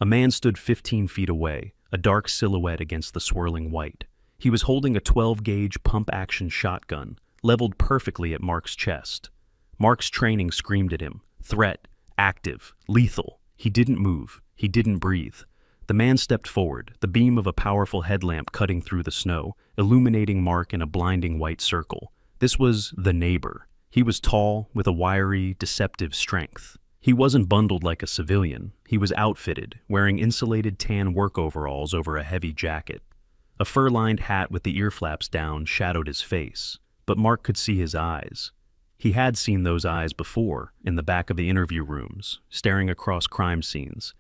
A man stood 15 feet away, a dark silhouette against the swirling white. He was holding a 12-gauge pump-action shotgun, leveled perfectly at Mark's chest. Mark's training screamed at him. Threat, active, lethal. He didn't move. He didn't breathe. The man stepped forward, the beam of a powerful headlamp cutting through the snow, illuminating Mark in a blinding white circle. This was the neighbor. He was tall, with a wiry, deceptive strength. He wasn't bundled like a civilian. He was outfitted, wearing insulated tan work overalls over a heavy jacket. A fur-lined hat with the ear flaps down shadowed his face, but Mark could see his eyes. He had seen those eyes before, in the back of the interview rooms, staring across crime scenes.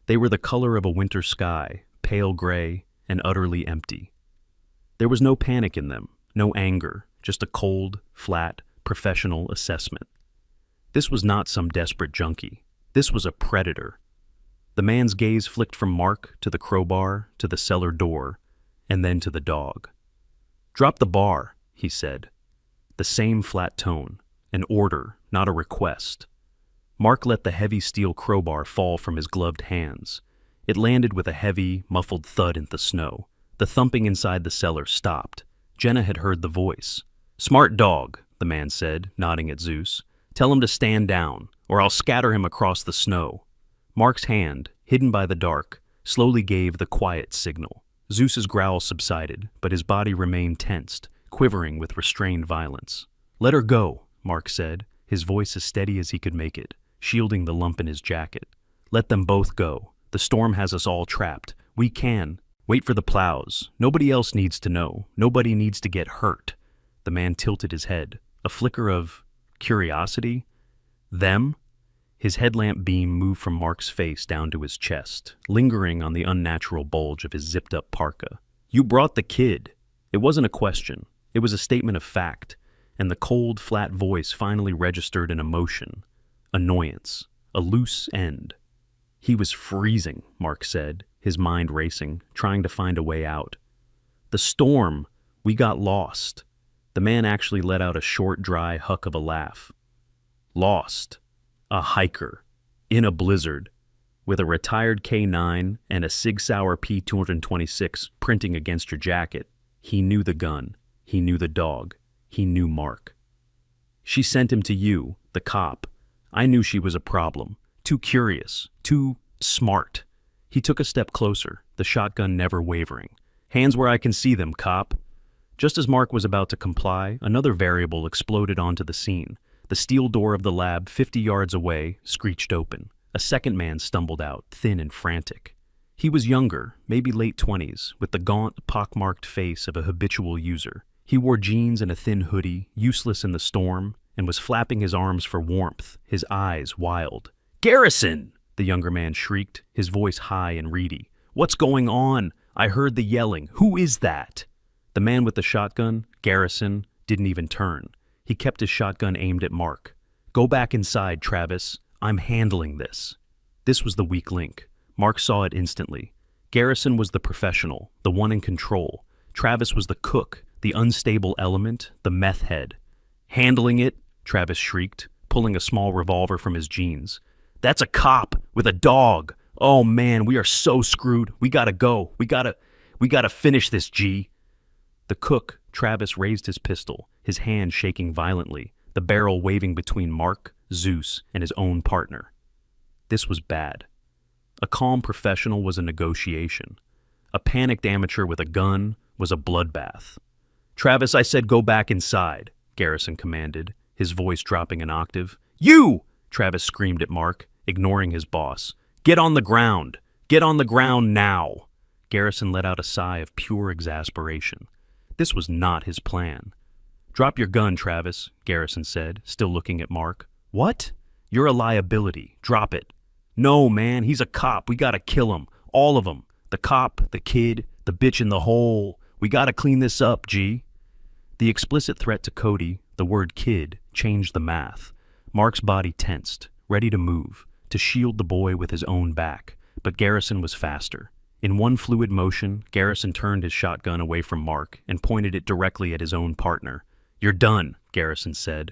They were the color of a winter sky, pale gray and utterly empty. There was no panic in them, no anger, just a cold, flat, professional assessment. This was not some desperate junkie. This was a predator. The man's gaze flicked from Mark to the crowbar, to the cellar door, and then to the dog. "Drop the bar," he said. The same flat tone, an order, not a request. Mark let the heavy steel crowbar fall from his gloved hands. It landed with a heavy, muffled thud in the snow. The thumping inside the cellar stopped. Jenna had heard the voice. "Smart dog," the man said, nodding at Zeus. "Tell him to stand down, or I'll scatter him across the snow." Mark's hand, hidden by the dark, slowly gave the quiet signal. Zeus's growl subsided, but his body remained tensed, quivering with restrained violence. "Let her go," Mark said, his voice as steady as he could make it, shielding the lump in his jacket. "Let them both go. The storm has us all trapped. We can. Wait for the plows. Nobody else needs to know. Nobody needs to get hurt." The man tilted his head. A flicker of curiosity? Them? His headlamp beam moved from Mark's face down to his chest, lingering on the unnatural bulge of his zipped-up parka. "You brought the kid." It wasn't a question. It was a statement of fact, and the cold, flat voice finally registered an emotion. Annoyance. A loose end. "He was freezing," Mark said, his mind racing, trying to find a way out. "The storm. We got lost." The man actually let out a short, dry huck of a laugh. "Lost. A hiker. In a blizzard. With a retired K9 and a Sig Sauer P226 printing against your jacket. He knew the gun. He knew the dog. He knew Mark. She sent him to you, the cop. I knew she was a problem. Too curious. Too smart." He took a step closer, the shotgun never wavering. "Hands where I can see them, cop." Just as Mark was about to comply, another variable exploded onto the scene. The steel door of the lab 50 yards away screeched open. A second man stumbled out, thin and frantic. He was younger, maybe late 20s, with the gaunt, pockmarked face of a habitual user. He wore jeans and a thin hoodie, useless in the storm, and was flapping his arms for warmth, his eyes wild. "Garrison!" the younger man shrieked, his voice high and reedy. "What's going on? I heard the yelling. Who is that?" The man with the shotgun, Garrison, didn't even turn. He kept his shotgun aimed at Mark. "Go back inside, Travis. I'm handling this." This was the weak link. Mark saw it instantly. Garrison was the professional, the one in control. Travis was the cook, the unstable element, the meth head. "Handling it?" Travis shrieked, pulling a small revolver from his jeans. "That's a cop with a dog. Oh man, we are so screwed. We gotta go. We gotta finish this, G." The cook, Travis, raised his pistol, his hand shaking violently, the barrel waving between Mark, Zeus, and his own partner. This was bad. A calm professional was a negotiation. A panicked amateur with a gun was a bloodbath. "Travis, I said go back inside," Garrison commanded, his voice dropping an octave. "You!" Travis screamed at Mark, ignoring his boss. "Get on the ground! Get on the ground now!" Garrison let out a sigh of pure exasperation. This was not his plan. "Drop your gun, Travis," Garrison said, still looking at Mark. "What? You're a liability. Drop it." "No, man, he's a cop. We gotta kill him. All of them. The cop, the kid, the bitch in the hole. We gotta clean this up, G." The explicit threat to Cody, the word kid, changed the math. Mark's body tensed, ready to move, to shield the boy with his own back, but Garrison was faster. In one fluid motion, Garrison turned his shotgun away from Mark and pointed it directly at his own partner. "You're done," Garrison said.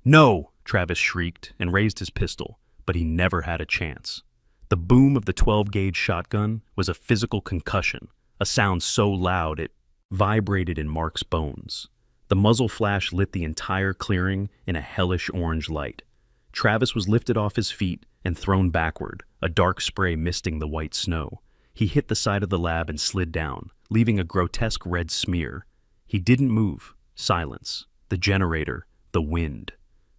"No!" Travis shrieked and raised his pistol, but he never had a chance. The boom of the 12-gauge shotgun was a physical concussion, a sound so loud it vibrated in Mark's bones. The muzzle flash lit the entire clearing in a hellish orange light. Travis was lifted off his feet and thrown backward, a dark spray misting the white snow. He hit the side of the lab and slid down, leaving a grotesque red smear. He didn't move. Silence. The generator. The wind.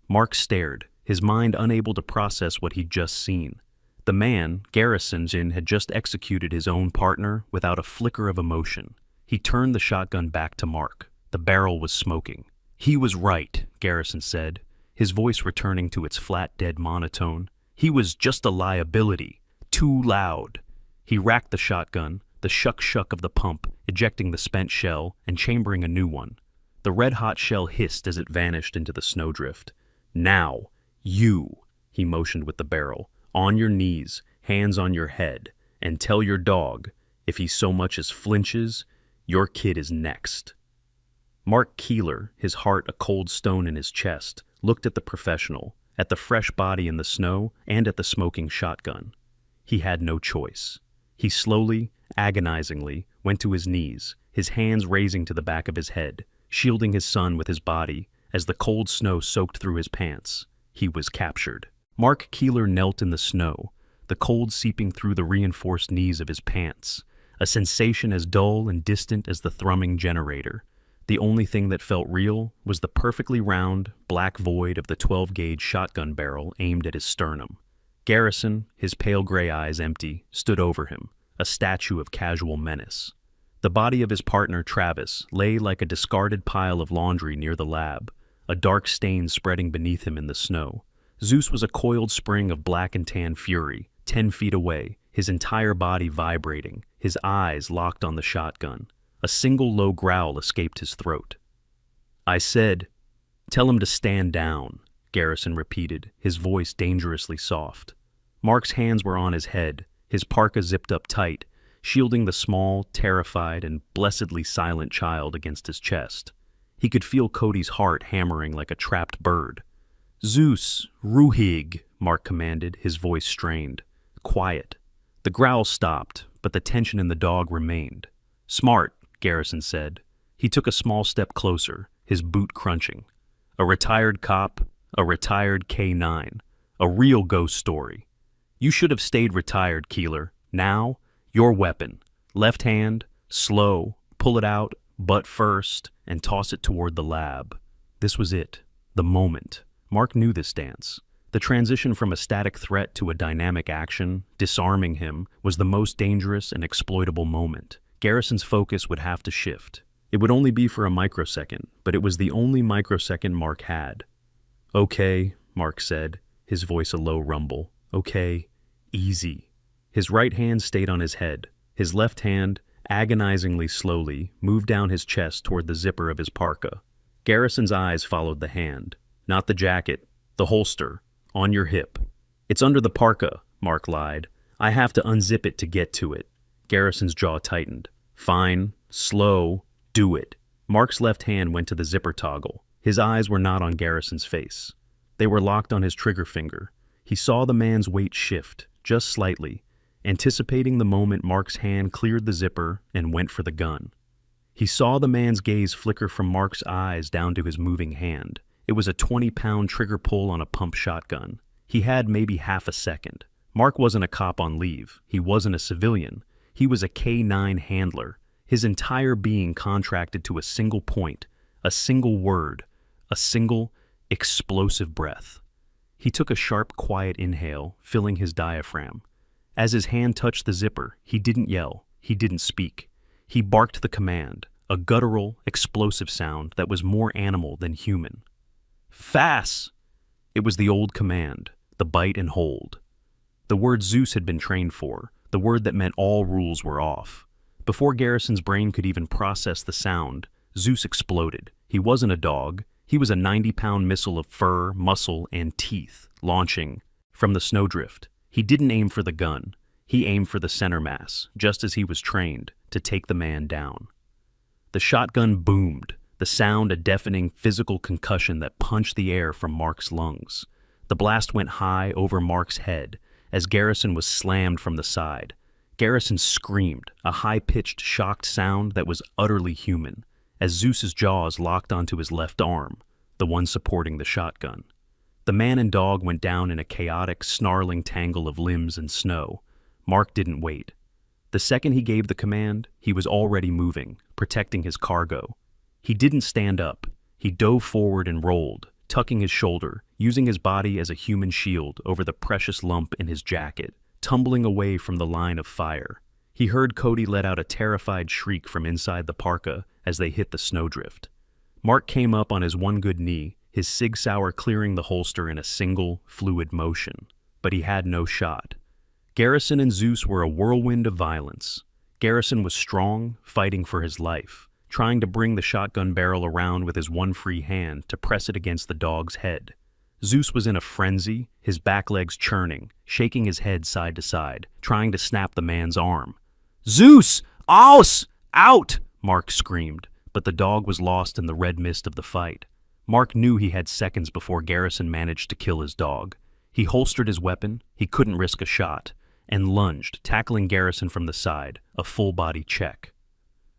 Mark stared, his mind unable to process what he'd just seen. The man, Garrison, had just executed his own partner without a flicker of emotion. He turned the shotgun back to Mark. The barrel was smoking. "He was right," Garrison said, his voice returning to its flat, dead monotone. "He was just a liability. Too loud." He racked the shotgun, the shuck-shuck of the pump, ejecting the spent shell and chambering a new one. The red-hot shell hissed as it vanished into the snowdrift. "Now, you," he motioned with the barrel, "on your knees, hands on your head, and tell your dog, if he so much as flinches, your kid is next." Mark Keeler, his heart a cold stone in his chest, looked at the professional, at the fresh body in the snow, and at the smoking shotgun. He had no choice. He slowly, agonizingly, went to his knees, his hands raising to the back of his head, shielding his son with his body as the cold snow soaked through his pants. He was captured. Mark Keeler knelt in the snow, the cold seeping through the reinforced knees of his pants, a sensation as dull and distant as the thrumming generator. The only thing that felt real was the perfectly round, black void of the 12-gauge shotgun barrel aimed at his sternum. Garrison, his pale gray eyes empty, stood over him, a statue of casual menace. The body of his partner, Travis, lay like a discarded pile of laundry near the lab, a dark stain spreading beneath him in the snow. Zeus was a coiled spring of black and tan fury, 10 feet away, his entire body vibrating, his eyes locked on the shotgun. A single low growl escaped his throat. "I said, tell him to stand down," Garrison repeated, his voice dangerously soft. Mark's hands were on his head, his parka zipped up tight, shielding the small, terrified, and blessedly silent child against his chest. He could feel Cody's heart hammering like a trapped bird. "Zeus, ruhig," Mark commanded, his voice strained. "Quiet." The growl stopped, but the tension in the dog remained. "Smart," Garrison said. He took a small step closer, his boot crunching. "A retired cop, a retired K9, a real ghost story. You should have stayed retired, Keeler. Now, your weapon. Left hand, slow, pull it out, butt first, and toss it toward the lab." This was it, the moment. Mark knew this dance. The transition from a static threat to a dynamic action, disarming him, was the most dangerous and exploitable moment. Garrison's focus would have to shift. It would only be for a microsecond, but it was the only microsecond Mark had. "Okay," Mark said, his voice a low rumble. "Okay, easy." His right hand stayed on his head. His left hand, agonizingly slowly, moved down his chest toward the zipper of his parka. Garrison's eyes followed the hand. "Not the jacket, the holster, on your hip." "It's under the parka," Mark lied. "I have to unzip it to get to it." Garrison's jaw tightened. "Fine, slow, do it." Mark's left hand went to the zipper toggle. His eyes were not on Garrison's face. They were locked on his trigger finger. He saw the man's weight shift, just slightly, anticipating the moment Mark's hand cleared the zipper and went for the gun. He saw the man's gaze flicker from Mark's eyes down to his moving hand. It was a 20-pound trigger pull on a pump shotgun. He had maybe half a second. Mark wasn't a cop on leave. He wasn't a civilian. He was a K9 handler, his entire being contracted to a single point, a single word, a single, explosive breath. He took a sharp, quiet inhale, filling his diaphragm. As his hand touched the zipper, he didn't yell, he didn't speak. He barked the command, a guttural, explosive sound that was more animal than human. Fass! It was the old command, the bite and hold. The word Zeus had been trained for, the word that meant all rules were off. Before Garrison's brain could even process the sound, Zeus exploded. He wasn't a dog. He was a 90-pound missile of fur, muscle, and teeth, launching from the snowdrift. He didn't aim for the gun. He aimed for the center mass, just as he was trained, to take the man down. The shotgun boomed, the sound a deafening physical concussion that punched the air from Mark's lungs. The blast went high over Mark's head as Garrison was slammed from the side. Garrison screamed, a high-pitched, shocked sound that was utterly human, as Zeus's jaws locked onto his left arm, the one supporting the shotgun. The man and dog went down in a chaotic, snarling tangle of limbs and snow. Mark didn't wait. The second he gave the command, he was already moving, protecting his cargo. He didn't stand up. He dove forward and rolled, tucking his shoulder, using his body as a human shield over the precious lump in his jacket, tumbling away from the line of fire. He heard Cody let out a terrified shriek from inside the parka as they hit the snowdrift. Mark came up on his one good knee, his Sig Sauer clearing the holster in a single, fluid motion. But he had no shot. Garrison and Zeus were a whirlwind of violence. Garrison was strong, fighting for his life, trying to bring the shotgun barrel around with his one free hand to press it against the dog's head. Zeus was in a frenzy, his back legs churning, shaking his head side to side, trying to snap the man's arm. "Zeus! Aus! Out!" Mark screamed, but the dog was lost in the red mist of the fight. Mark knew he had seconds before Garrison managed to kill his dog. He holstered his weapon, he couldn't risk a shot, and lunged, tackling Garrison from the side, a full-body check.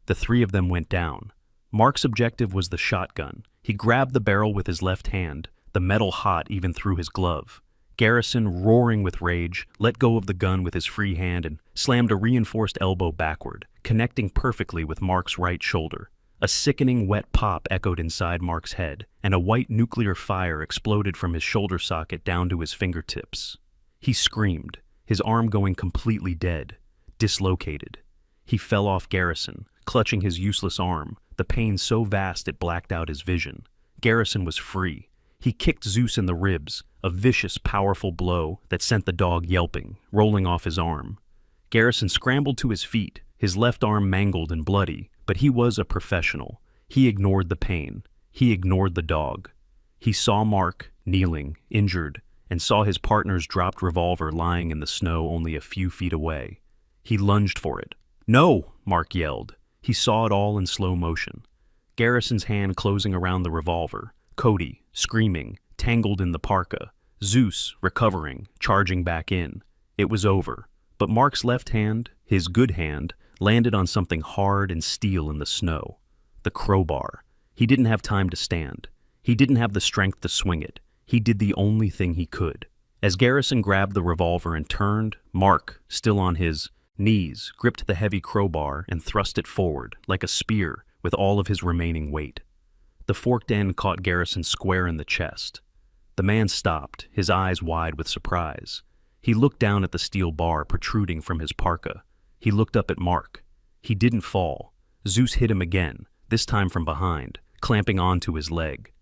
The three of them went down. Mark's objective was the shotgun. He grabbed the barrel with his left hand, the metal hot even through his glove. Garrison, roaring with rage, let go of the gun with his free hand and slammed a reinforced elbow backward, connecting perfectly with Mark's right shoulder. A sickening wet pop echoed inside Mark's head, and a white nuclear fire exploded from his shoulder socket down to his fingertips. He screamed, his arm going completely dead, dislocated. He fell off Garrison, clutching his useless arm, the pain so vast it blacked out his vision. Garrison was free. He kicked Zeus in the ribs, a vicious, powerful blow that sent the dog yelping, rolling off his arm. Garrison scrambled to his feet, his left arm mangled and bloody, but he was a professional. He ignored the pain. He ignored the dog. He saw Mark, kneeling, injured, and saw his partner's dropped revolver lying in the snow only a few feet away. He lunged for it. "No!" Mark yelled. He saw it all in slow motion. Garrison's hand closing around the revolver. Cody, screaming, tangled in the parka. Zeus, recovering, charging back in. It was over. But Mark's left hand, his good hand, landed on something hard and steel in the snow. The crowbar. He didn't have time to stand. He didn't have the strength to swing it. He did the only thing he could. As Garrison grabbed the revolver and turned, Mark, still on his knees, gripped the heavy crowbar and thrust it forward, like a spear, with all of his remaining weight. The forked end caught Garrison square in the chest. The man stopped, his eyes wide with surprise. He looked down at the steel bar protruding from his parka. He looked up at Mark. He didn't fall. Zeus hit him again, this time from behind, clamping onto his leg.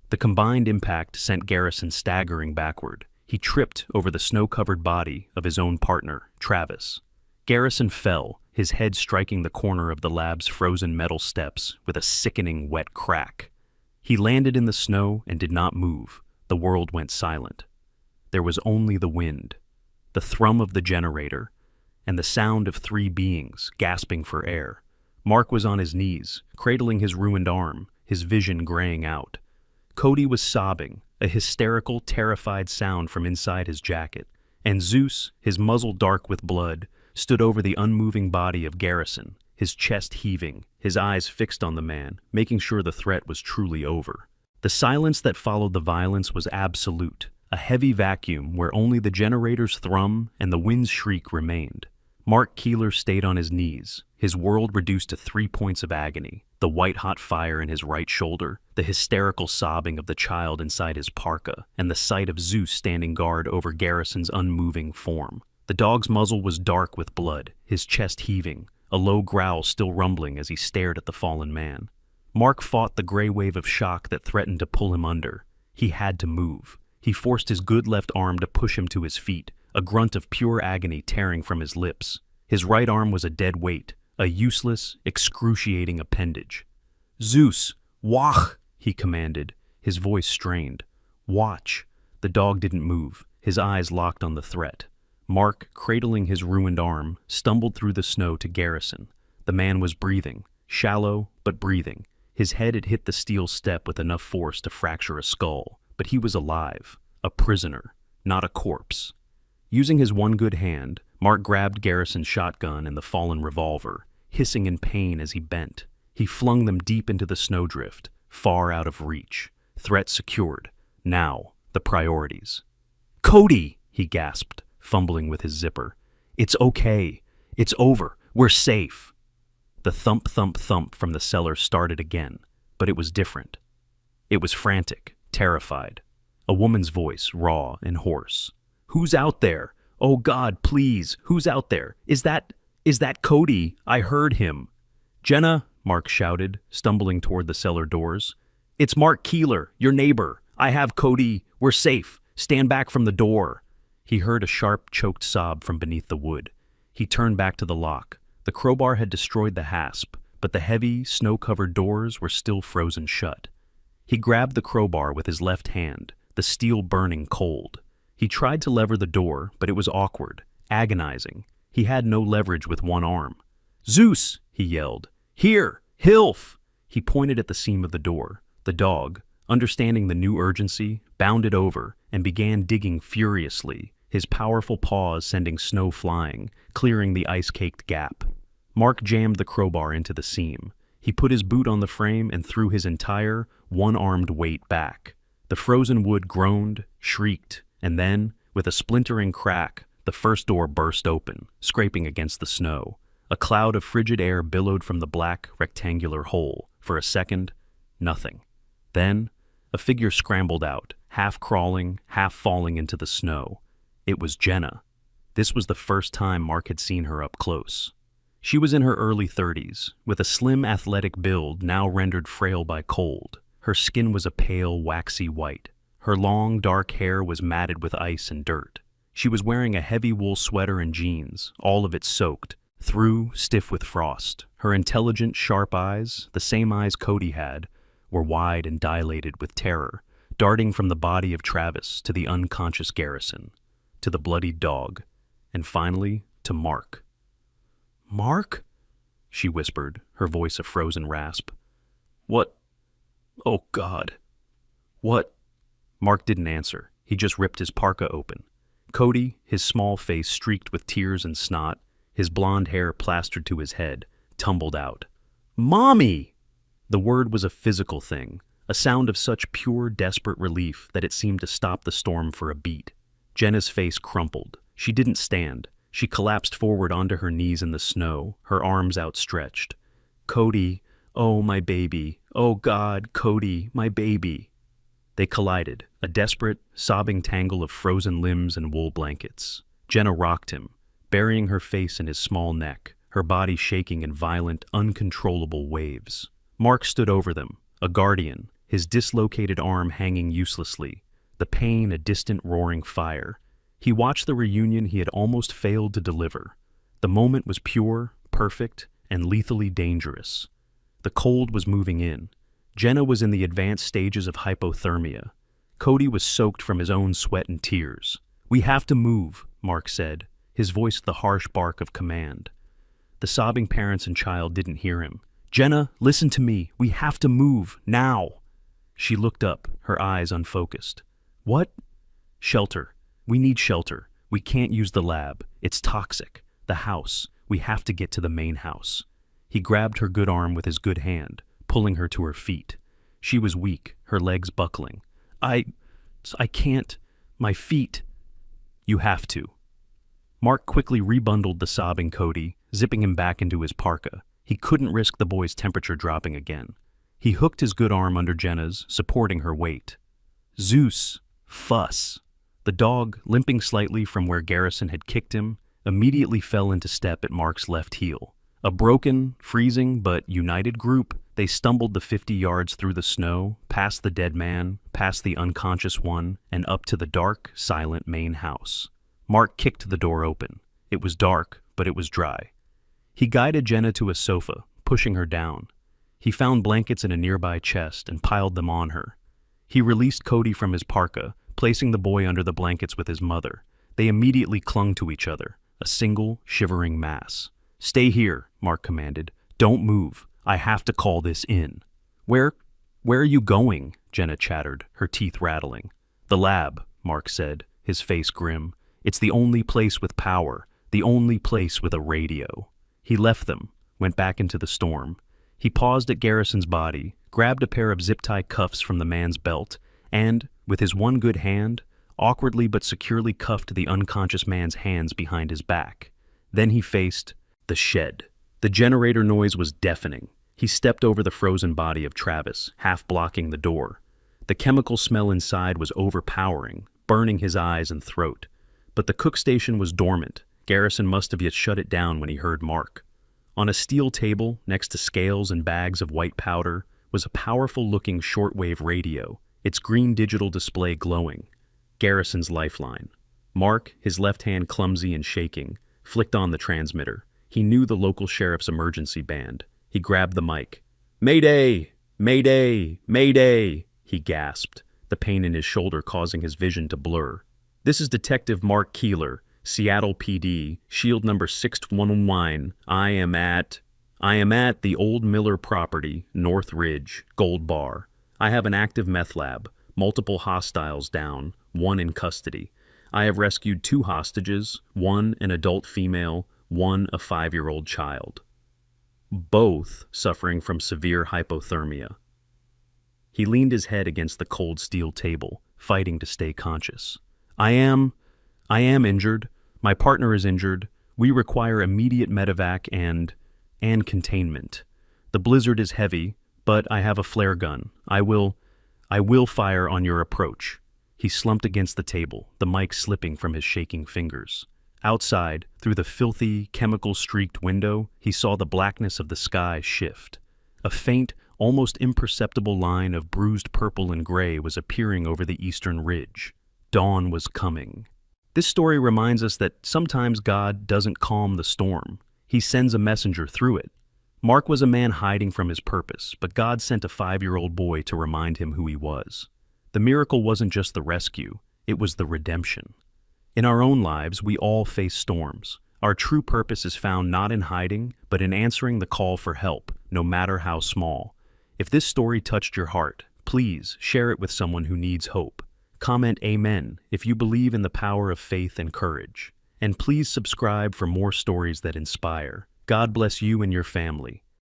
The combined impact sent Garrison staggering backward. He tripped over the snow-covered body of his own partner, Travis. Garrison fell, his head striking the corner of the lab's frozen metal steps with a sickening wet crack. He landed in the snow and did not move. The world went silent. There was only the wind, the thrum of the generator, and the sound of three beings gasping for air. Mark was on his knees, cradling his ruined arm, his vision graying out. Cody was sobbing, a hysterical, terrified sound from inside his jacket, and Zeus, his muzzle dark with blood, stood over the unmoving body of Garrison, his chest heaving, his eyes fixed on the man, making sure the threat was truly over. The silence that followed the violence was absolute, a heavy vacuum where only the generator's thrum and the wind's shriek remained. Mark Keeler stayed on his knees, his world reduced to 3 points of agony: the white-hot fire in his right shoulder, the hysterical sobbing of the child inside his parka, and the sight of Zeus standing guard over Garrison's unmoving form. The dog's muzzle was dark with blood, his chest heaving, a low growl still rumbling as he stared at the fallen man. Mark fought the gray wave of shock that threatened to pull him under. He had to move. He forced his good left arm to push him to his feet, a grunt of pure agony tearing from his lips. His right arm was a dead weight, a useless, excruciating appendage. "Zeus, wach!" he commanded, his voice strained. "Watch." The dog didn't move, his eyes locked on the threat. Mark, cradling his ruined arm, stumbled through the snow to Garrison. The man was breathing, shallow but breathing. His head had hit the steel step with enough force to fracture a skull, but he was alive, a prisoner, not a corpse. Using his one good hand, Mark grabbed Garrison's shotgun and the fallen revolver, hissing in pain as he bent. He flung them deep into the snowdrift, far out of reach. Threat secured. Now, the priorities. "Cody!" he gasped, fumbling with his zipper. "It's okay. It's over. We're safe." The thump, thump, thump from the cellar started again, but it was different. It was frantic, terrified. A woman's voice, raw and hoarse. "Who's out there? Oh God, please, who's out there? Is that Cody? I heard him." "Jenna," Mark shouted, stumbling toward the cellar doors. "It's Mark Keeler, your neighbor. I have Cody. We're safe. Stand back from the door." He heard a sharp, choked sob from beneath the wood. He turned back to the lock. The crowbar had destroyed the hasp, but the heavy, snow-covered doors were still frozen shut. He grabbed the crowbar with his left hand, the steel burning cold. He tried to lever the door, but it was awkward, agonizing. He had no leverage with one arm. "Zeus!" he yelled. "Here! Hilf!" He pointed at the seam of the door. The dog, understanding the new urgency, bounded over and began digging furiously, his powerful paws sending snow flying, clearing the ice-caked gap. Mark jammed the crowbar into the seam. He put his boot on the frame and threw his entire, one-armed weight back. The frozen wood groaned, shrieked, and then, with a splintering crack, the first door burst open, scraping against the snow. A cloud of frigid air billowed from the black, rectangular hole. For a second, nothing. Then, a figure scrambled out, half crawling, half falling into the snow. It was Jenna. This was the first time Mark had seen her up close. She was in her early 30s, with a slim, athletic build now rendered frail by cold. Her skin was a pale, waxy white. Her long, dark hair was matted with ice and dirt. She was wearing a heavy wool sweater and jeans, all of it soaked, through, stiff with frost. Her intelligent, sharp eyes, the same eyes Cody had, were wide and dilated with terror, darting from the body of Travis to the unconscious Garrison, to the bloodied dog, and finally to Mark. "Mark?" she whispered, her voice a frozen rasp. "What? Oh God. What?" Mark didn't answer. He just ripped his parka open. Cody, his small face streaked with tears and snot, his blonde hair plastered to his head, tumbled out. "Mommy!" The word was a physical thing, a sound of such pure, desperate relief that it seemed to stop the storm for a beat. Jenna's face crumpled. She didn't stand. She collapsed forward onto her knees in the snow, her arms outstretched. "Cody, oh my baby, oh God, Cody, my baby." They collided, a desperate, sobbing tangle of frozen limbs and wool blankets. Jenna rocked him, burying her face in his small neck, her body shaking in violent, uncontrollable waves. Mark stood over them, a guardian, his dislocated arm hanging uselessly, the pain a distant roaring fire. He watched the reunion he had almost failed to deliver. The moment was pure, perfect, and lethally dangerous. The cold was moving in. Jenna was in the advanced stages of hypothermia. Cody was soaked from his own sweat and tears. "We have to move," Mark said, his voice the harsh bark of command. The sobbing parents and child didn't hear him. "Jenna, listen to me. We have to move, now." She looked up, her eyes unfocused. "What?" "Shelter. We need shelter. We can't use the lab. It's toxic. The house. We have to get to the main house." He grabbed her good arm with his good hand, pulling her to her feet. She was weak, her legs buckling. I can't. My feet." "You have to." Mark quickly rebundled the sobbing Cody, zipping him back into his parka. He couldn't risk the boy's temperature dropping again. He hooked his good arm under Jenna's, supporting her weight. Zeus! Fuss! The dog, limping slightly from where Garrison had kicked him, immediately fell into step at Mark's left heel. A broken, freezing, but united group, they stumbled the 50 yards through the snow, past the dead man, past the unconscious one, and up to the dark, silent main house. Mark kicked the door open. It was dark, but it was dry. He guided Jenna to a sofa, pushing her down. He found blankets in a nearby chest and piled them on her. He released Cody from his parka, placing the boy under the blankets with his mother. They immediately clung to each other, a single, shivering mass. "Stay here," Mark commanded. "Don't move. I have to call this in." Where are you going?" Jenna chattered, her teeth rattling. "The lab," Mark said, his face grim. "It's the only place with power, the only place with a radio." He left them, went back into the storm. He paused at Garrison's body, grabbed a pair of zip-tie cuffs from the man's belt, and, with his one good hand, awkwardly but securely cuffed the unconscious man's hands behind his back. Then he faced the shed. The generator noise was deafening. He stepped over the frozen body of Travis, half blocking the door. The chemical smell inside was overpowering, burning his eyes and throat. But the cook station was dormant. Garrison must have yet shut it down when he heard Mark. On a steel table, next to scales and bags of white powder, was a powerful-looking shortwave radio, its green digital display glowing. Garrison's lifeline. Mark, his left hand clumsy and shaking, flicked on the transmitter. He knew the local sheriff's emergency band. He grabbed the mic. "Mayday! Mayday! Mayday!" he gasped, the pain in his shoulder causing his vision to blur. "This is Detective Mark Keeler, Seattle PD, Shield number 611. I am at the Old Miller property, North Ridge, Gold Bar. I have an active meth lab, multiple hostiles down, one in custody. I have rescued 2 hostages, one an adult female, one a 5-year-old child. Both suffering from severe hypothermia." He leaned his head against the cold steel table, fighting to stay conscious. I am injured. My partner is injured. We require immediate medevac and containment. The blizzard is heavy, but I have a flare gun. I will fire on your approach." He slumped against the table, the mic slipping from his shaking fingers. Outside, through the filthy, chemical-streaked window, he saw the blackness of the sky shift. A faint, almost imperceptible line of bruised purple and gray was appearing over the eastern ridge. Dawn was coming. This story reminds us that sometimes God doesn't calm the storm. He sends a messenger through it. Mark was a man hiding from his purpose, but God sent a 5-year-old boy to remind him who he was. The miracle wasn't just the rescue, it was the redemption. In our own lives, we all face storms. Our true purpose is found not in hiding, but in answering the call for help, no matter how small. If this story touched your heart, please share it with someone who needs hope. Comment Amen if you believe in the power of faith and courage. And please subscribe for more stories that inspire. God bless you and your family.